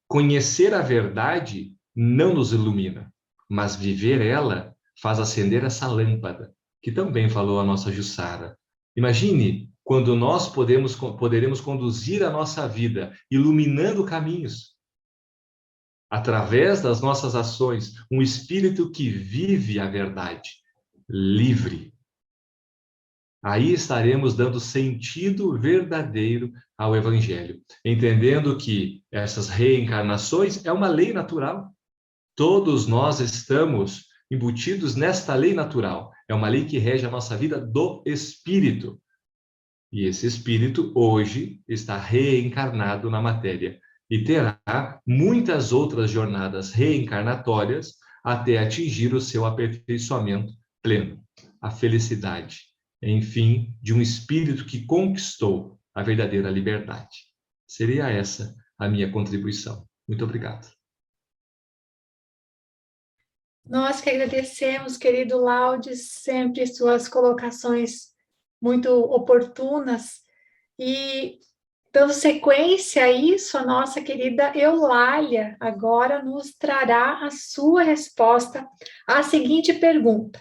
conhecer a verdade não nos ilumina, mas viver ela faz acender essa lâmpada, que também falou a nossa Jussara. Imagine quando nós poderemos conduzir a nossa vida iluminando caminhos, através das nossas ações, um espírito que vive a verdade, livre. Aí estaremos dando sentido verdadeiro ao Evangelho, entendendo que essas reencarnações é uma lei natural. Todos nós estamos embutidos nesta lei natural. É uma lei que rege a nossa vida do Espírito. E esse Espírito, hoje, está reencarnado na matéria e terá muitas outras jornadas reencarnatórias até atingir o seu aperfeiçoamento pleno, a felicidade, enfim, de um espírito que conquistou a verdadeira liberdade. Seria essa a minha contribuição. Muito obrigado. Nós que agradecemos, querido Laudes, sempre suas colocações muito oportunas. E, dando sequência a isso, a nossa querida Eulália agora nos trará a sua resposta à seguinte pergunta.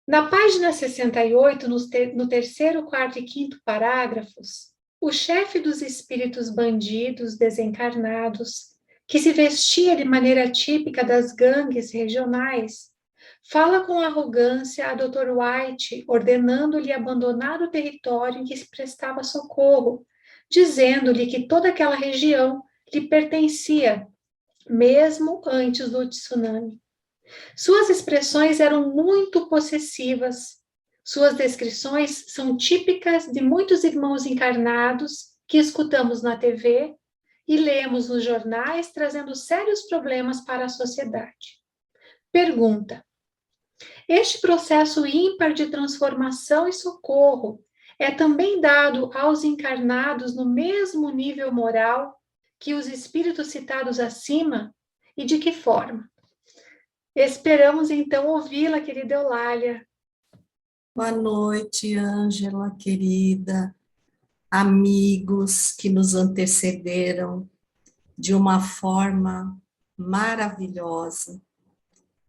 Na página 68, no terceiro, quarto e quinto parágrafos, o chefe dos espíritos bandidos desencarnados, que se vestia de maneira típica das gangues regionais, fala com arrogância a Dr. White, ordenando-lhe abandonar o território em que se prestava socorro, dizendo-lhe que toda aquela região lhe pertencia, mesmo antes do tsunami. Suas expressões eram muito possessivas. Suas descrições são típicas de muitos irmãos encarnados que escutamos na TV e lemos nos jornais, trazendo sérios problemas para a sociedade. Pergunta: este processo ímpar de transformação e socorro é também dado aos encarnados no mesmo nível moral que os espíritos citados acima? E de que forma? Esperamos, então, ouvi-la, querida Eulália. Boa noite, Ângela, querida, amigos que nos antecederam de uma forma maravilhosa,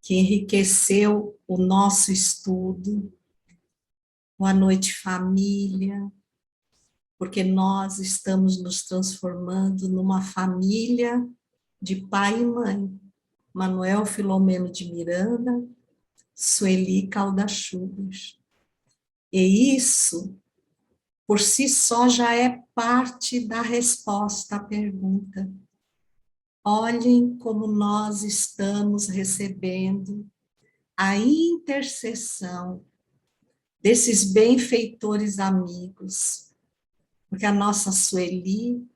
que enriqueceu o nosso estudo. Boa noite, família, porque nós estamos nos transformando numa família de pai e mãe. Manuel Filomeno de Miranda, Sueli Caldas Schubert. E isso, por si só, já é parte da resposta à pergunta. Olhem como nós estamos recebendo a intercessão desses benfeitores amigos, porque a nossa Sueli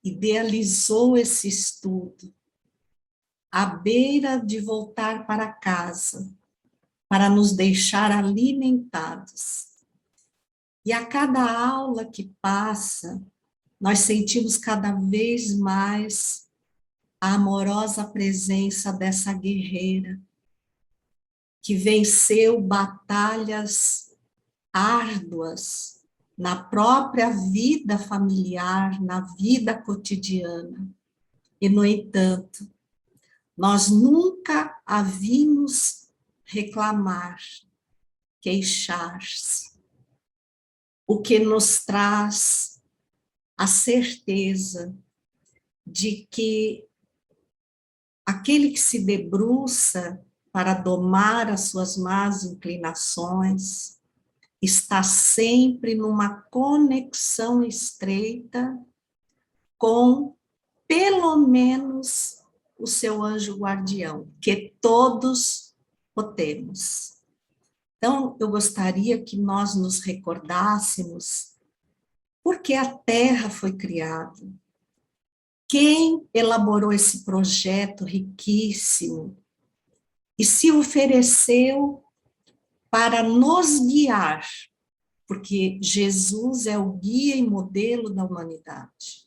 idealizou esse estudo à beira de voltar para casa, para nos deixar alimentados. E a cada aula que passa, nós sentimos cada vez mais a amorosa presença dessa guerreira, que venceu batalhas árduas na própria vida familiar, na vida cotidiana. E, no entanto, nós nunca a vimos reclamar, queixar-se, o que nos traz a certeza de que aquele que se debruça para domar as suas más inclinações está sempre numa conexão estreita com, pelo menos, o seu anjo guardião, que todos o temos. Então, eu gostaria que nós nos recordássemos por que a Terra foi criada, quem elaborou esse projeto riquíssimo e se ofereceu para nos guiar, porque Jesus é o guia e modelo da humanidade.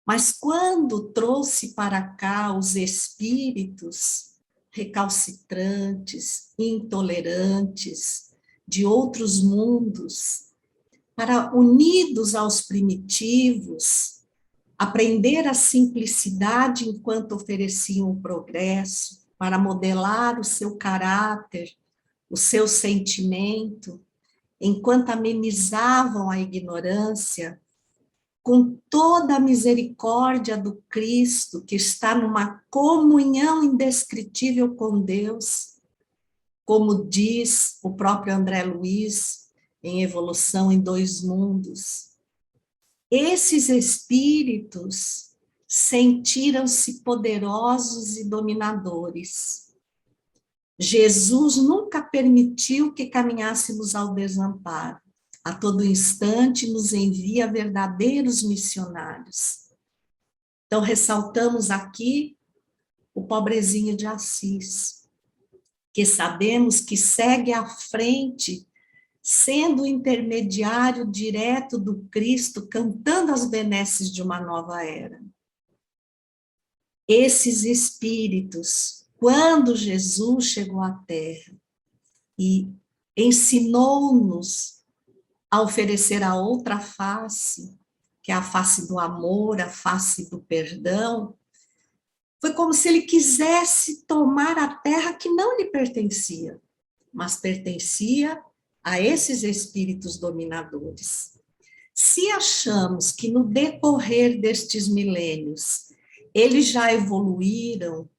Mas quando trouxe para cá os espíritos recalcitrantes, intolerantes, de outros mundos, para, unidos aos primitivos, aprender a simplicidade enquanto ofereciam o progresso, para modelar o seu caráter, o seu sentimento, enquanto amenizavam a ignorância, com toda a misericórdia do Cristo, que está numa comunhão indescritível com Deus, como diz o próprio André Luiz, em Evolução em Dois Mundos. Esses espíritos sentiram-se poderosos e dominadores. Jesus nunca permitiu que caminhássemos ao desamparo. A todo instante nos envia verdadeiros missionários. Então, ressaltamos aqui o pobrezinho de Assis, que sabemos que segue à frente, sendo o intermediário direto do Cristo, cantando as benesses de uma nova era. Esses espíritos, quando Jesus chegou à Terra e ensinou-nos a oferecer a outra face, que é a face do amor, a face do perdão, foi como se ele quisesse tomar a terra que não lhe pertencia, mas pertencia a esses espíritos dominadores. Se achamos que no decorrer destes milênios, eles já evoluíram,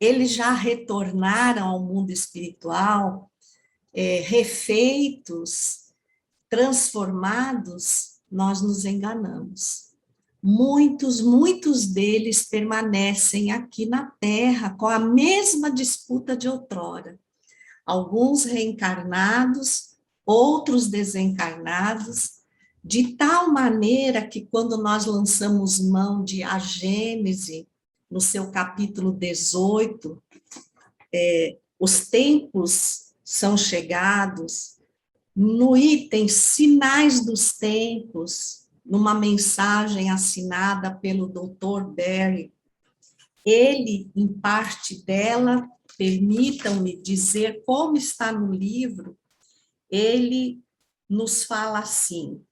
eles já retornaram ao mundo espiritual, refeitos, transformados, nós nos enganamos. Muitos deles permanecem aqui na Terra com a mesma disputa de outrora. Alguns reencarnados, outros desencarnados, de tal maneira que quando nós lançamos mão de A Gênese, no seu capítulo 18, os tempos são chegados, no item Sinais dos Tempos, numa mensagem assinada pelo Dr. Berry, ele, em parte dela, permitam-me dizer como está no livro, ele nos fala assim,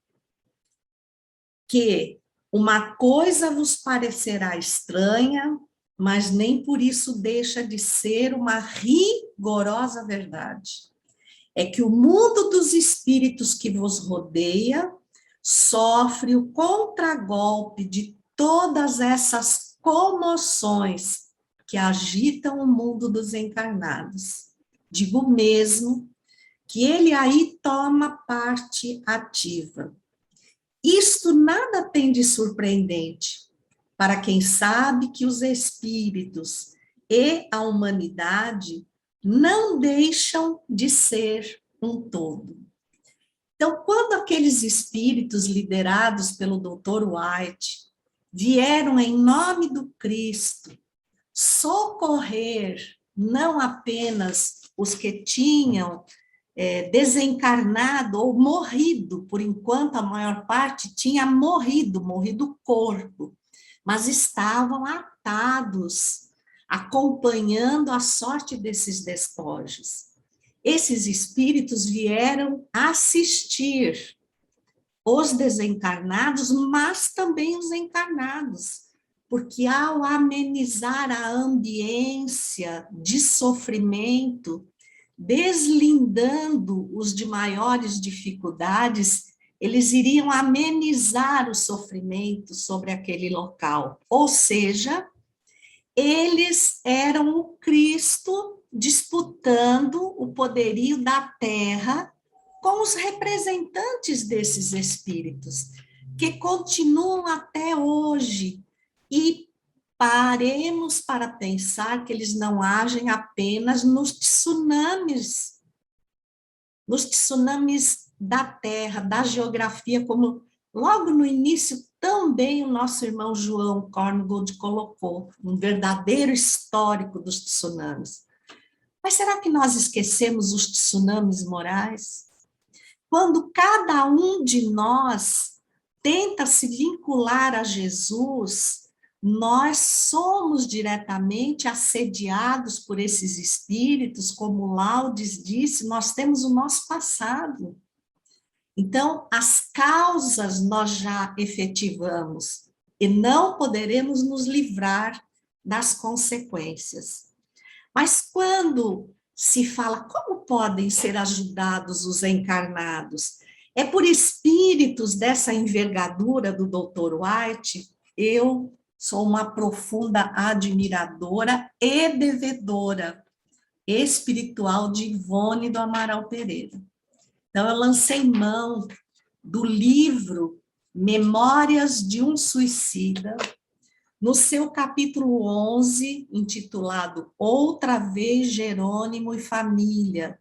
que uma coisa vos parecerá estranha, mas nem por isso deixa de ser uma rigorosa verdade. É que o mundo dos espíritos que vos rodeia sofre o contragolpe de todas essas comoções que agitam o mundo dos encarnados. Digo mesmo que ele aí toma parte ativa. Isto nada tem de surpreendente para quem sabe que os espíritos e a humanidade não deixam de ser um todo. Então, quando aqueles espíritos liderados pelo Dr. White vieram em nome do Cristo socorrer não apenas os que tinham desencarnado ou morrido, por enquanto a maior parte tinha morrido o corpo, mas estavam atados, acompanhando a sorte desses despojos. Esses espíritos vieram assistir os desencarnados, mas também os encarnados, porque ao amenizar a ambiência de sofrimento, deslindando os de maiores dificuldades, eles iriam amenizar o sofrimento sobre aquele local. Ou seja, eles eram o Cristo disputando o poderio da Terra com os representantes desses espíritos, que continuam até hoje. E paremos para pensar que eles não agem apenas nos tsunamis da Terra, da geografia, como logo no início também o nosso irmão João Korngold colocou, um verdadeiro histórico dos tsunamis. Mas será que nós esquecemos os tsunamis morais? Quando cada um de nós tenta se vincular a Jesus, nós somos diretamente assediados por esses espíritos, como Laudes disse, nós temos o nosso passado. Então, as causas nós já efetivamos, e não poderemos nos livrar das consequências. Mas quando se fala como podem ser ajudados os encarnados, é por espíritos dessa envergadura do Dr. White. Eu sou uma profunda admiradora e devedora espiritual de Ivone do Amaral Pereira. Então, eu lancei mão do livro Memórias de um Suicida, no seu capítulo 11, intitulado Outra Vez Jerônimo e Família,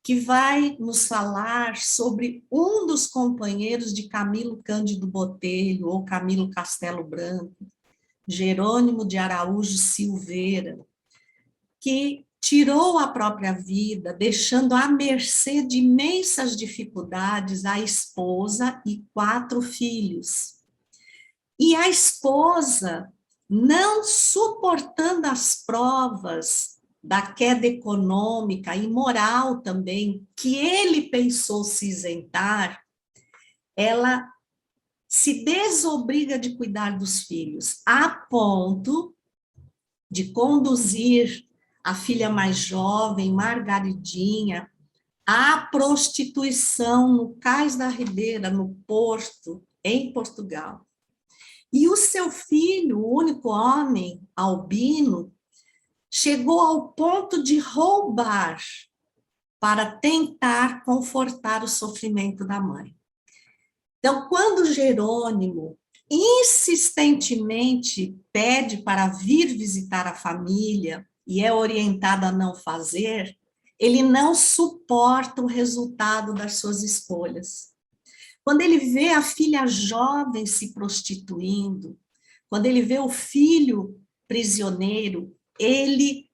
que vai nos falar sobre um dos companheiros de Camilo Cândido Botelho, ou Camilo Castelo Branco, Jerônimo de Araújo Silveira, que tirou a própria vida, deixando à mercê de imensas dificuldades a esposa e 4 filhos. E a esposa, não suportando as provas da queda econômica e moral também, que ele pensou se isentar, ela se desobriga de cuidar dos filhos, a ponto de conduzir a filha mais jovem, Margaridinha, à prostituição no Cais da Ribeira, no Porto, em Portugal. E o seu filho, o único homem, Albino, chegou ao ponto de roubar para tentar confortar o sofrimento da mãe. Então, quando Jerônimo insistentemente pede para vir visitar a família e é orientado a não fazer, ele não suporta o resultado das suas escolhas. Quando ele vê a filha jovem se prostituindo, quando ele vê o filho prisioneiro, ele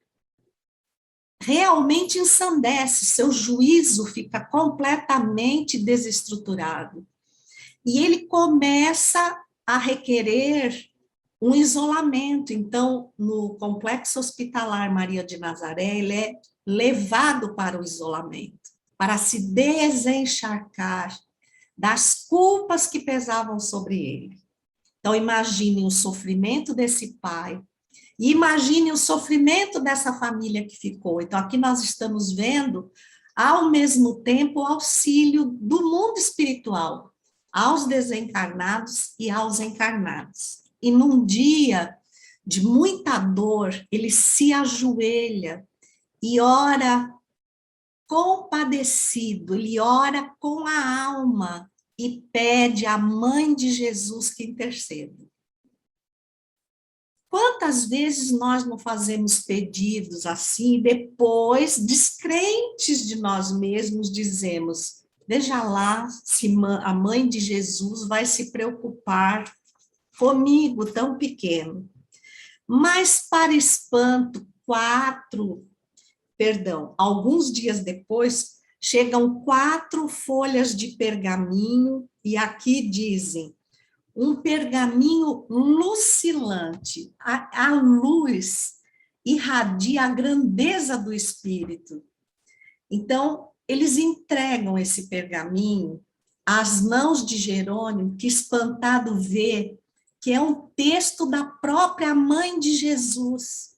realmente ensandece, seu juízo fica completamente desestruturado. E ele começa a requerer um isolamento. Então, no Complexo Hospitalar Maria de Nazaré, ele é levado para o isolamento, para se desencharcar das culpas que pesavam sobre ele. Então, imaginem o sofrimento desse pai, e imaginem o sofrimento dessa família que ficou. Então, aqui nós estamos vendo, ao mesmo tempo, o auxílio do mundo espiritual, aos desencarnados e aos encarnados. E num dia de muita dor, ele se ajoelha e ora compadecido, ele ora com a alma e pede à mãe de Jesus que interceda. Quantas vezes nós não fazemos pedidos assim e depois, descrentes de nós mesmos, dizemos: veja lá se a mãe de Jesus vai se preocupar comigo, tão pequeno. Mas, para espanto, alguns dias depois, chegam 4 folhas de pergaminho, e aqui dizem: um pergaminho lucilante, a luz irradia a grandeza do Espírito. Então, eles entregam esse pergaminho às mãos de Jerônimo, que espantado vê que é um texto da própria mãe de Jesus.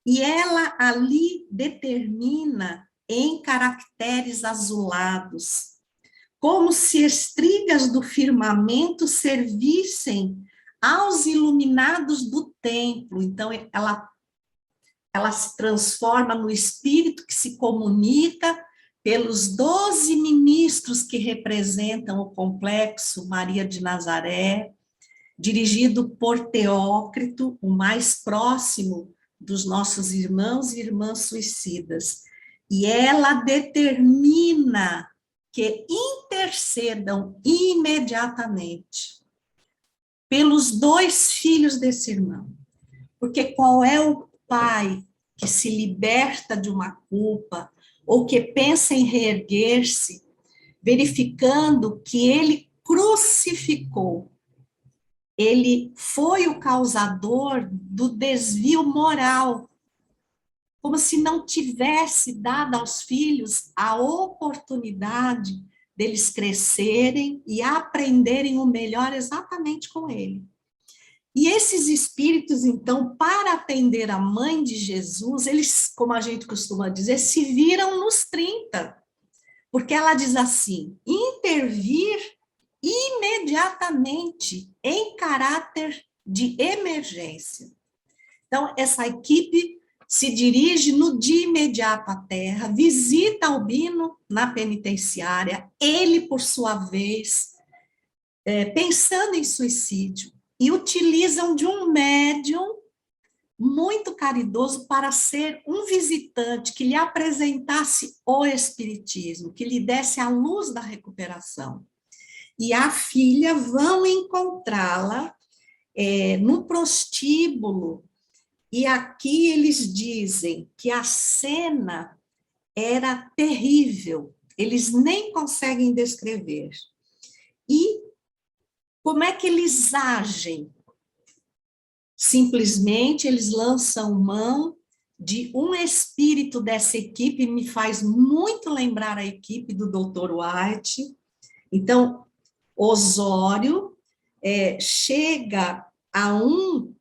E ela ali determina em caracteres azulados, como se estrigas do firmamento servissem aos iluminados do templo. Então, ela se transforma no espírito que se comunica pelos 12 ministros que representam o complexo Maria de Nazaré, dirigido por Teócrito, o mais próximo dos nossos irmãos e irmãs suicidas. E ela determina que intercedam imediatamente pelos 2 filhos desse irmão. Porque qual é o pai que se liberta de uma culpa ou que pensa em reerguer-se, verificando que ele crucificou, ele foi o causador do desvio moral, como se não tivesse dado aos filhos a oportunidade deles crescerem e aprenderem o melhor exatamente com ele. E esses espíritos, então, para atender a mãe de Jesus, eles, como a gente costuma dizer, se viram nos 30. Porque ela diz assim: intervir imediatamente em caráter de emergência. Então, essa equipe se dirige no de imediato à Terra, visita Albino na penitenciária, ele, por sua vez, pensando em suicídio, e utilizam de um médium muito caridoso para ser um visitante que lhe apresentasse o Espiritismo, que lhe desse a luz da recuperação. E a filha vão encontrá-la no prostíbulo, e aqui eles dizem que a cena era terrível, eles nem conseguem descrever. E como é que eles agem? Simplesmente eles lançam mão de um espírito dessa equipe, me faz muito lembrar a equipe do Dr. White. Então, Osório chega a um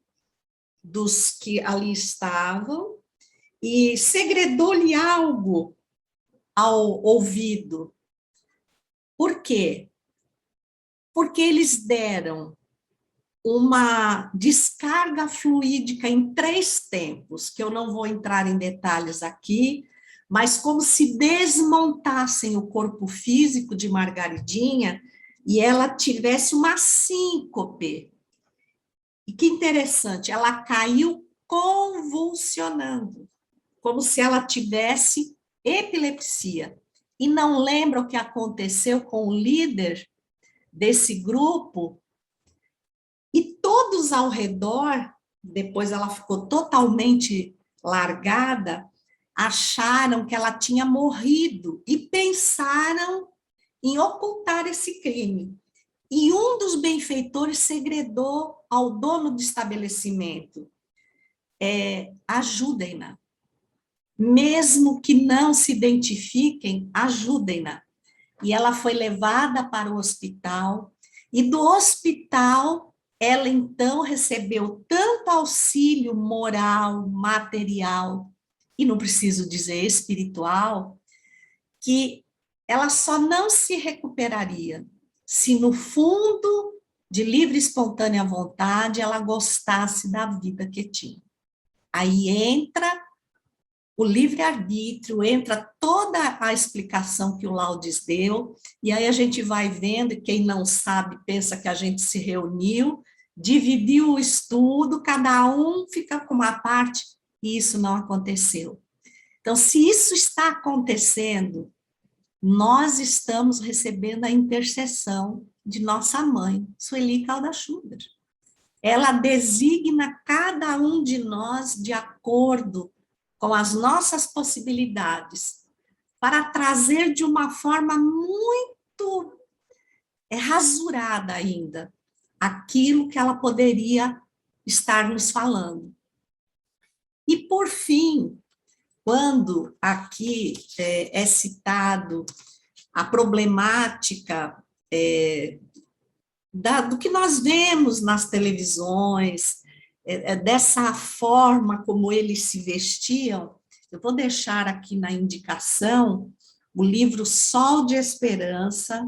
dos que ali estavam e segredou-lhe algo ao ouvido. Por quê? Porque eles deram uma descarga fluídica em 3 tempos, que eu não vou entrar em detalhes aqui, mas como se desmontassem o corpo físico de Margaridinha e ela tivesse uma síncope. E que interessante, ela caiu convulsionando, como se ela tivesse epilepsia. E não lembra o que aconteceu com o líder desse grupo? E todos ao redor, depois ela ficou totalmente largada, acharam que ela tinha morrido e pensaram em ocultar esse crime. E um dos benfeitores segredou ao dono do estabelecimento: ajudem-na. Mesmo que não se identifiquem, ajudem-na. E ela foi levada para o hospital, e do hospital ela então recebeu tanto auxílio moral, material, e não preciso dizer espiritual, que ela só não se recuperaria se no fundo, de livre e espontânea vontade, ela gostasse da vida que tinha. Aí entra o livre-arbítrio, entra toda a explicação que o Laudes deu, e aí a gente vai vendo, e quem não sabe pensa que a gente se reuniu, dividiu o estudo, cada um fica com uma parte, e isso não aconteceu. Então, se isso está acontecendo, nós estamos recebendo a intercessão de nossa mãe, Sueli Caldas Schubert. Ela designa cada um de nós de acordo com as nossas possibilidades, para trazer de uma forma muito rasurada ainda aquilo que ela poderia estar nos falando. E, por fim, quando aqui é citado a problemática do que nós vemos nas televisões, dessa forma como eles se vestiam, eu vou deixar aqui na indicação o livro Sol de Esperança,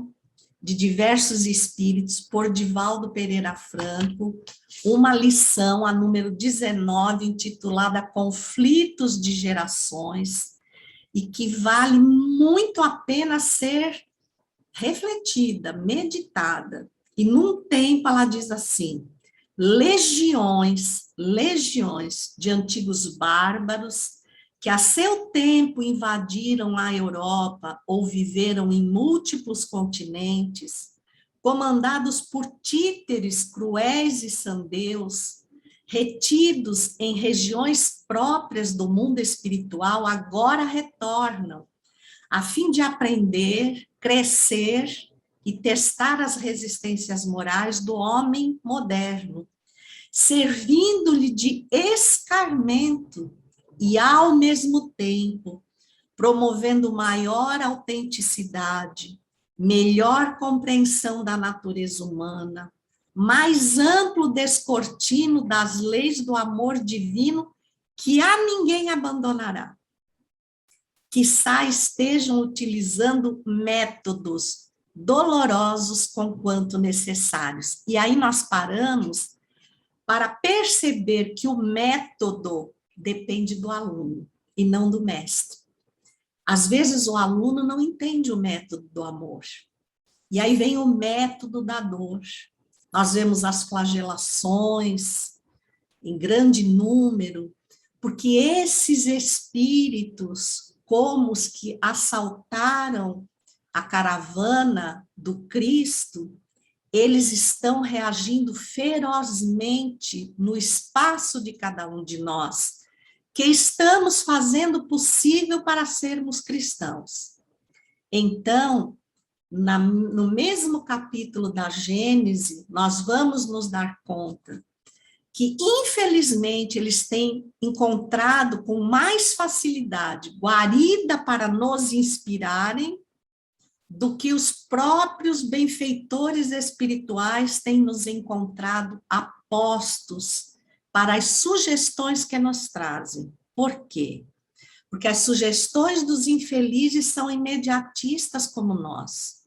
de diversos espíritos, por Divaldo Pereira Franco, uma lição, a número 19, intitulada Conflitos de Gerações, e que vale muito a pena ser refletida, meditada. E num tempo ela diz assim: legiões de antigos bárbaros que a seu tempo invadiram a Europa ou viveram em múltiplos continentes, comandados por títeres cruéis e sandeus, retidos em regiões próprias do mundo espiritual, agora retornam, a fim de aprender, crescer e testar as resistências morais do homem moderno, servindo-lhe de escarmento e, ao mesmo tempo, promovendo maior autenticidade, melhor compreensão da natureza humana, mais amplo descortino das leis do amor divino, que a ninguém abandonará. Quizá estejam utilizando métodos dolorosos conquanto necessários. E aí nós paramos para perceber que o método depende do aluno e não do mestre. Às vezes o aluno não entende o método do amor. E aí vem o método da dor. Nós vemos as flagelações em grande número, porque esses espíritos, como os que assaltaram a caravana do Cristo, eles estão reagindo ferozmente no espaço de cada um de nós, que estamos fazendo o possível para sermos cristãos. Então, no mesmo capítulo da Gênese, nós vamos nos dar conta que, infelizmente, eles têm encontrado com mais facilidade guarida para nos inspirarem do que os próprios benfeitores espirituais têm nos encontrado apostos para as sugestões que nos trazem. Por quê? Porque as sugestões dos infelizes são imediatistas como nós,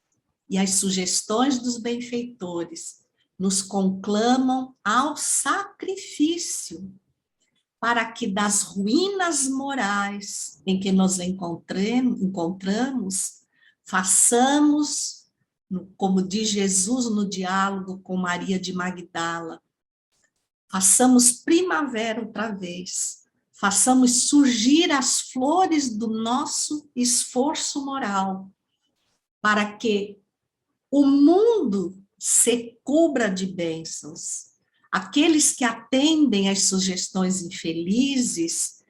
e as sugestões dos benfeitores nos conclamam ao sacrifício, para que das ruínas morais em que nos encontramos, façamos, como diz Jesus no diálogo com Maria de Magdala, façamos primavera outra vez, façamos surgir as flores do nosso esforço moral, para que o mundo se cubra de bênçãos. Aqueles que atendem às sugestões infelizes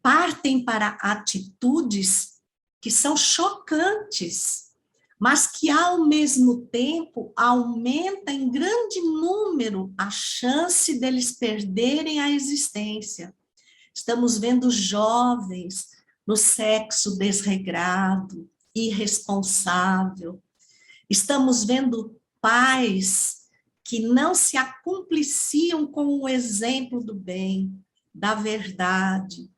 partem para atitudes que são chocantes, mas que, ao mesmo tempo, aumenta em grande número a chance deles perderem a existência. Estamos vendo jovens no sexo desregrado, irresponsável. Estamos vendo pais que não se acumpliciam com o exemplo do bem, da verdade.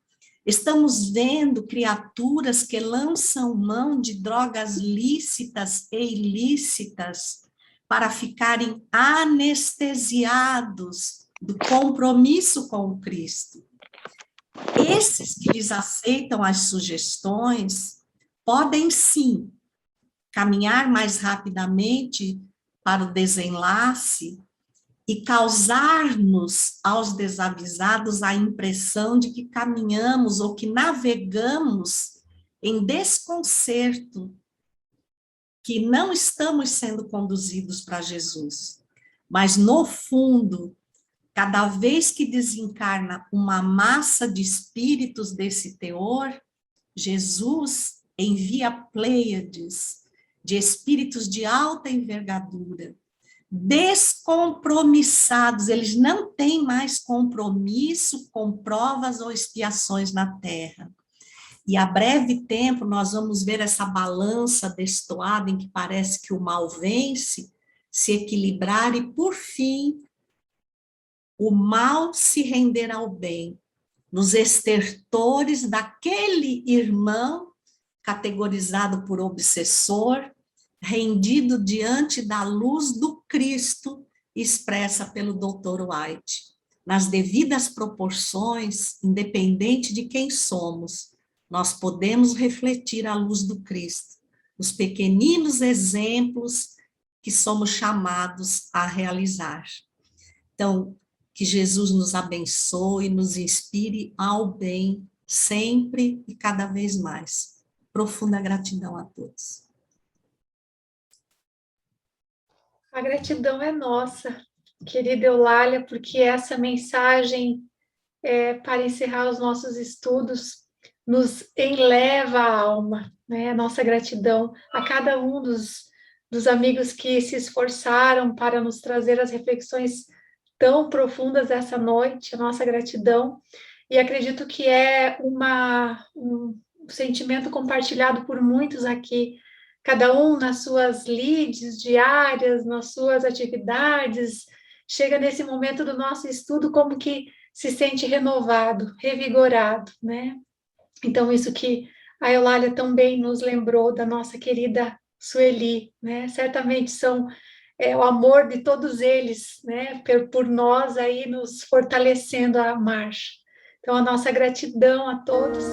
Estamos vendo criaturas que lançam mão de drogas lícitas e ilícitas para ficarem anestesiados do compromisso com o Cristo. Esses que lhes aceitam as sugestões podem, sim, caminhar mais rapidamente para o desenlace e causar-nos, aos desavisados, a impressão de que caminhamos ou que navegamos em desconcerto, que não estamos sendo conduzidos para Jesus. Mas, no fundo, cada vez que desencarna uma massa de espíritos desse teor, Jesus envia pleiades de espíritos de alta envergadura, descompromissados, eles não têm mais compromisso com provas ou expiações na Terra. E a breve tempo nós vamos ver essa balança destoada em que parece que o mal vence, se equilibrar e, por fim, o mal se render ao bem, nos estertores daquele irmão categorizado por obsessor, rendido diante da luz do Cristo, expressa pelo Dr. White. Nas devidas proporções, independente de quem somos, nós podemos refletir a luz do Cristo, os pequeninos exemplos que somos chamados a realizar. Então, que Jesus nos abençoe, nos inspire ao bem, sempre e cada vez mais. Profunda gratidão a todos. A gratidão é nossa, querida Eulália, porque essa mensagem, para encerrar os nossos estudos, nos enleva a alma, né? Nossa gratidão a cada um dos amigos que se esforçaram para nos trazer as reflexões tão profundas essa noite, a nossa gratidão, e acredito que é um sentimento compartilhado por muitos aqui, cada um nas suas leads diárias, nas suas atividades, chega nesse momento do nosso estudo como que se sente renovado, revigorado, né? Então, isso que a Eulália também nos lembrou da nossa querida Sueli, né? Certamente são o amor de todos eles, né? Por nós aí nos fortalecendo a marcha. Então, a nossa gratidão a todos.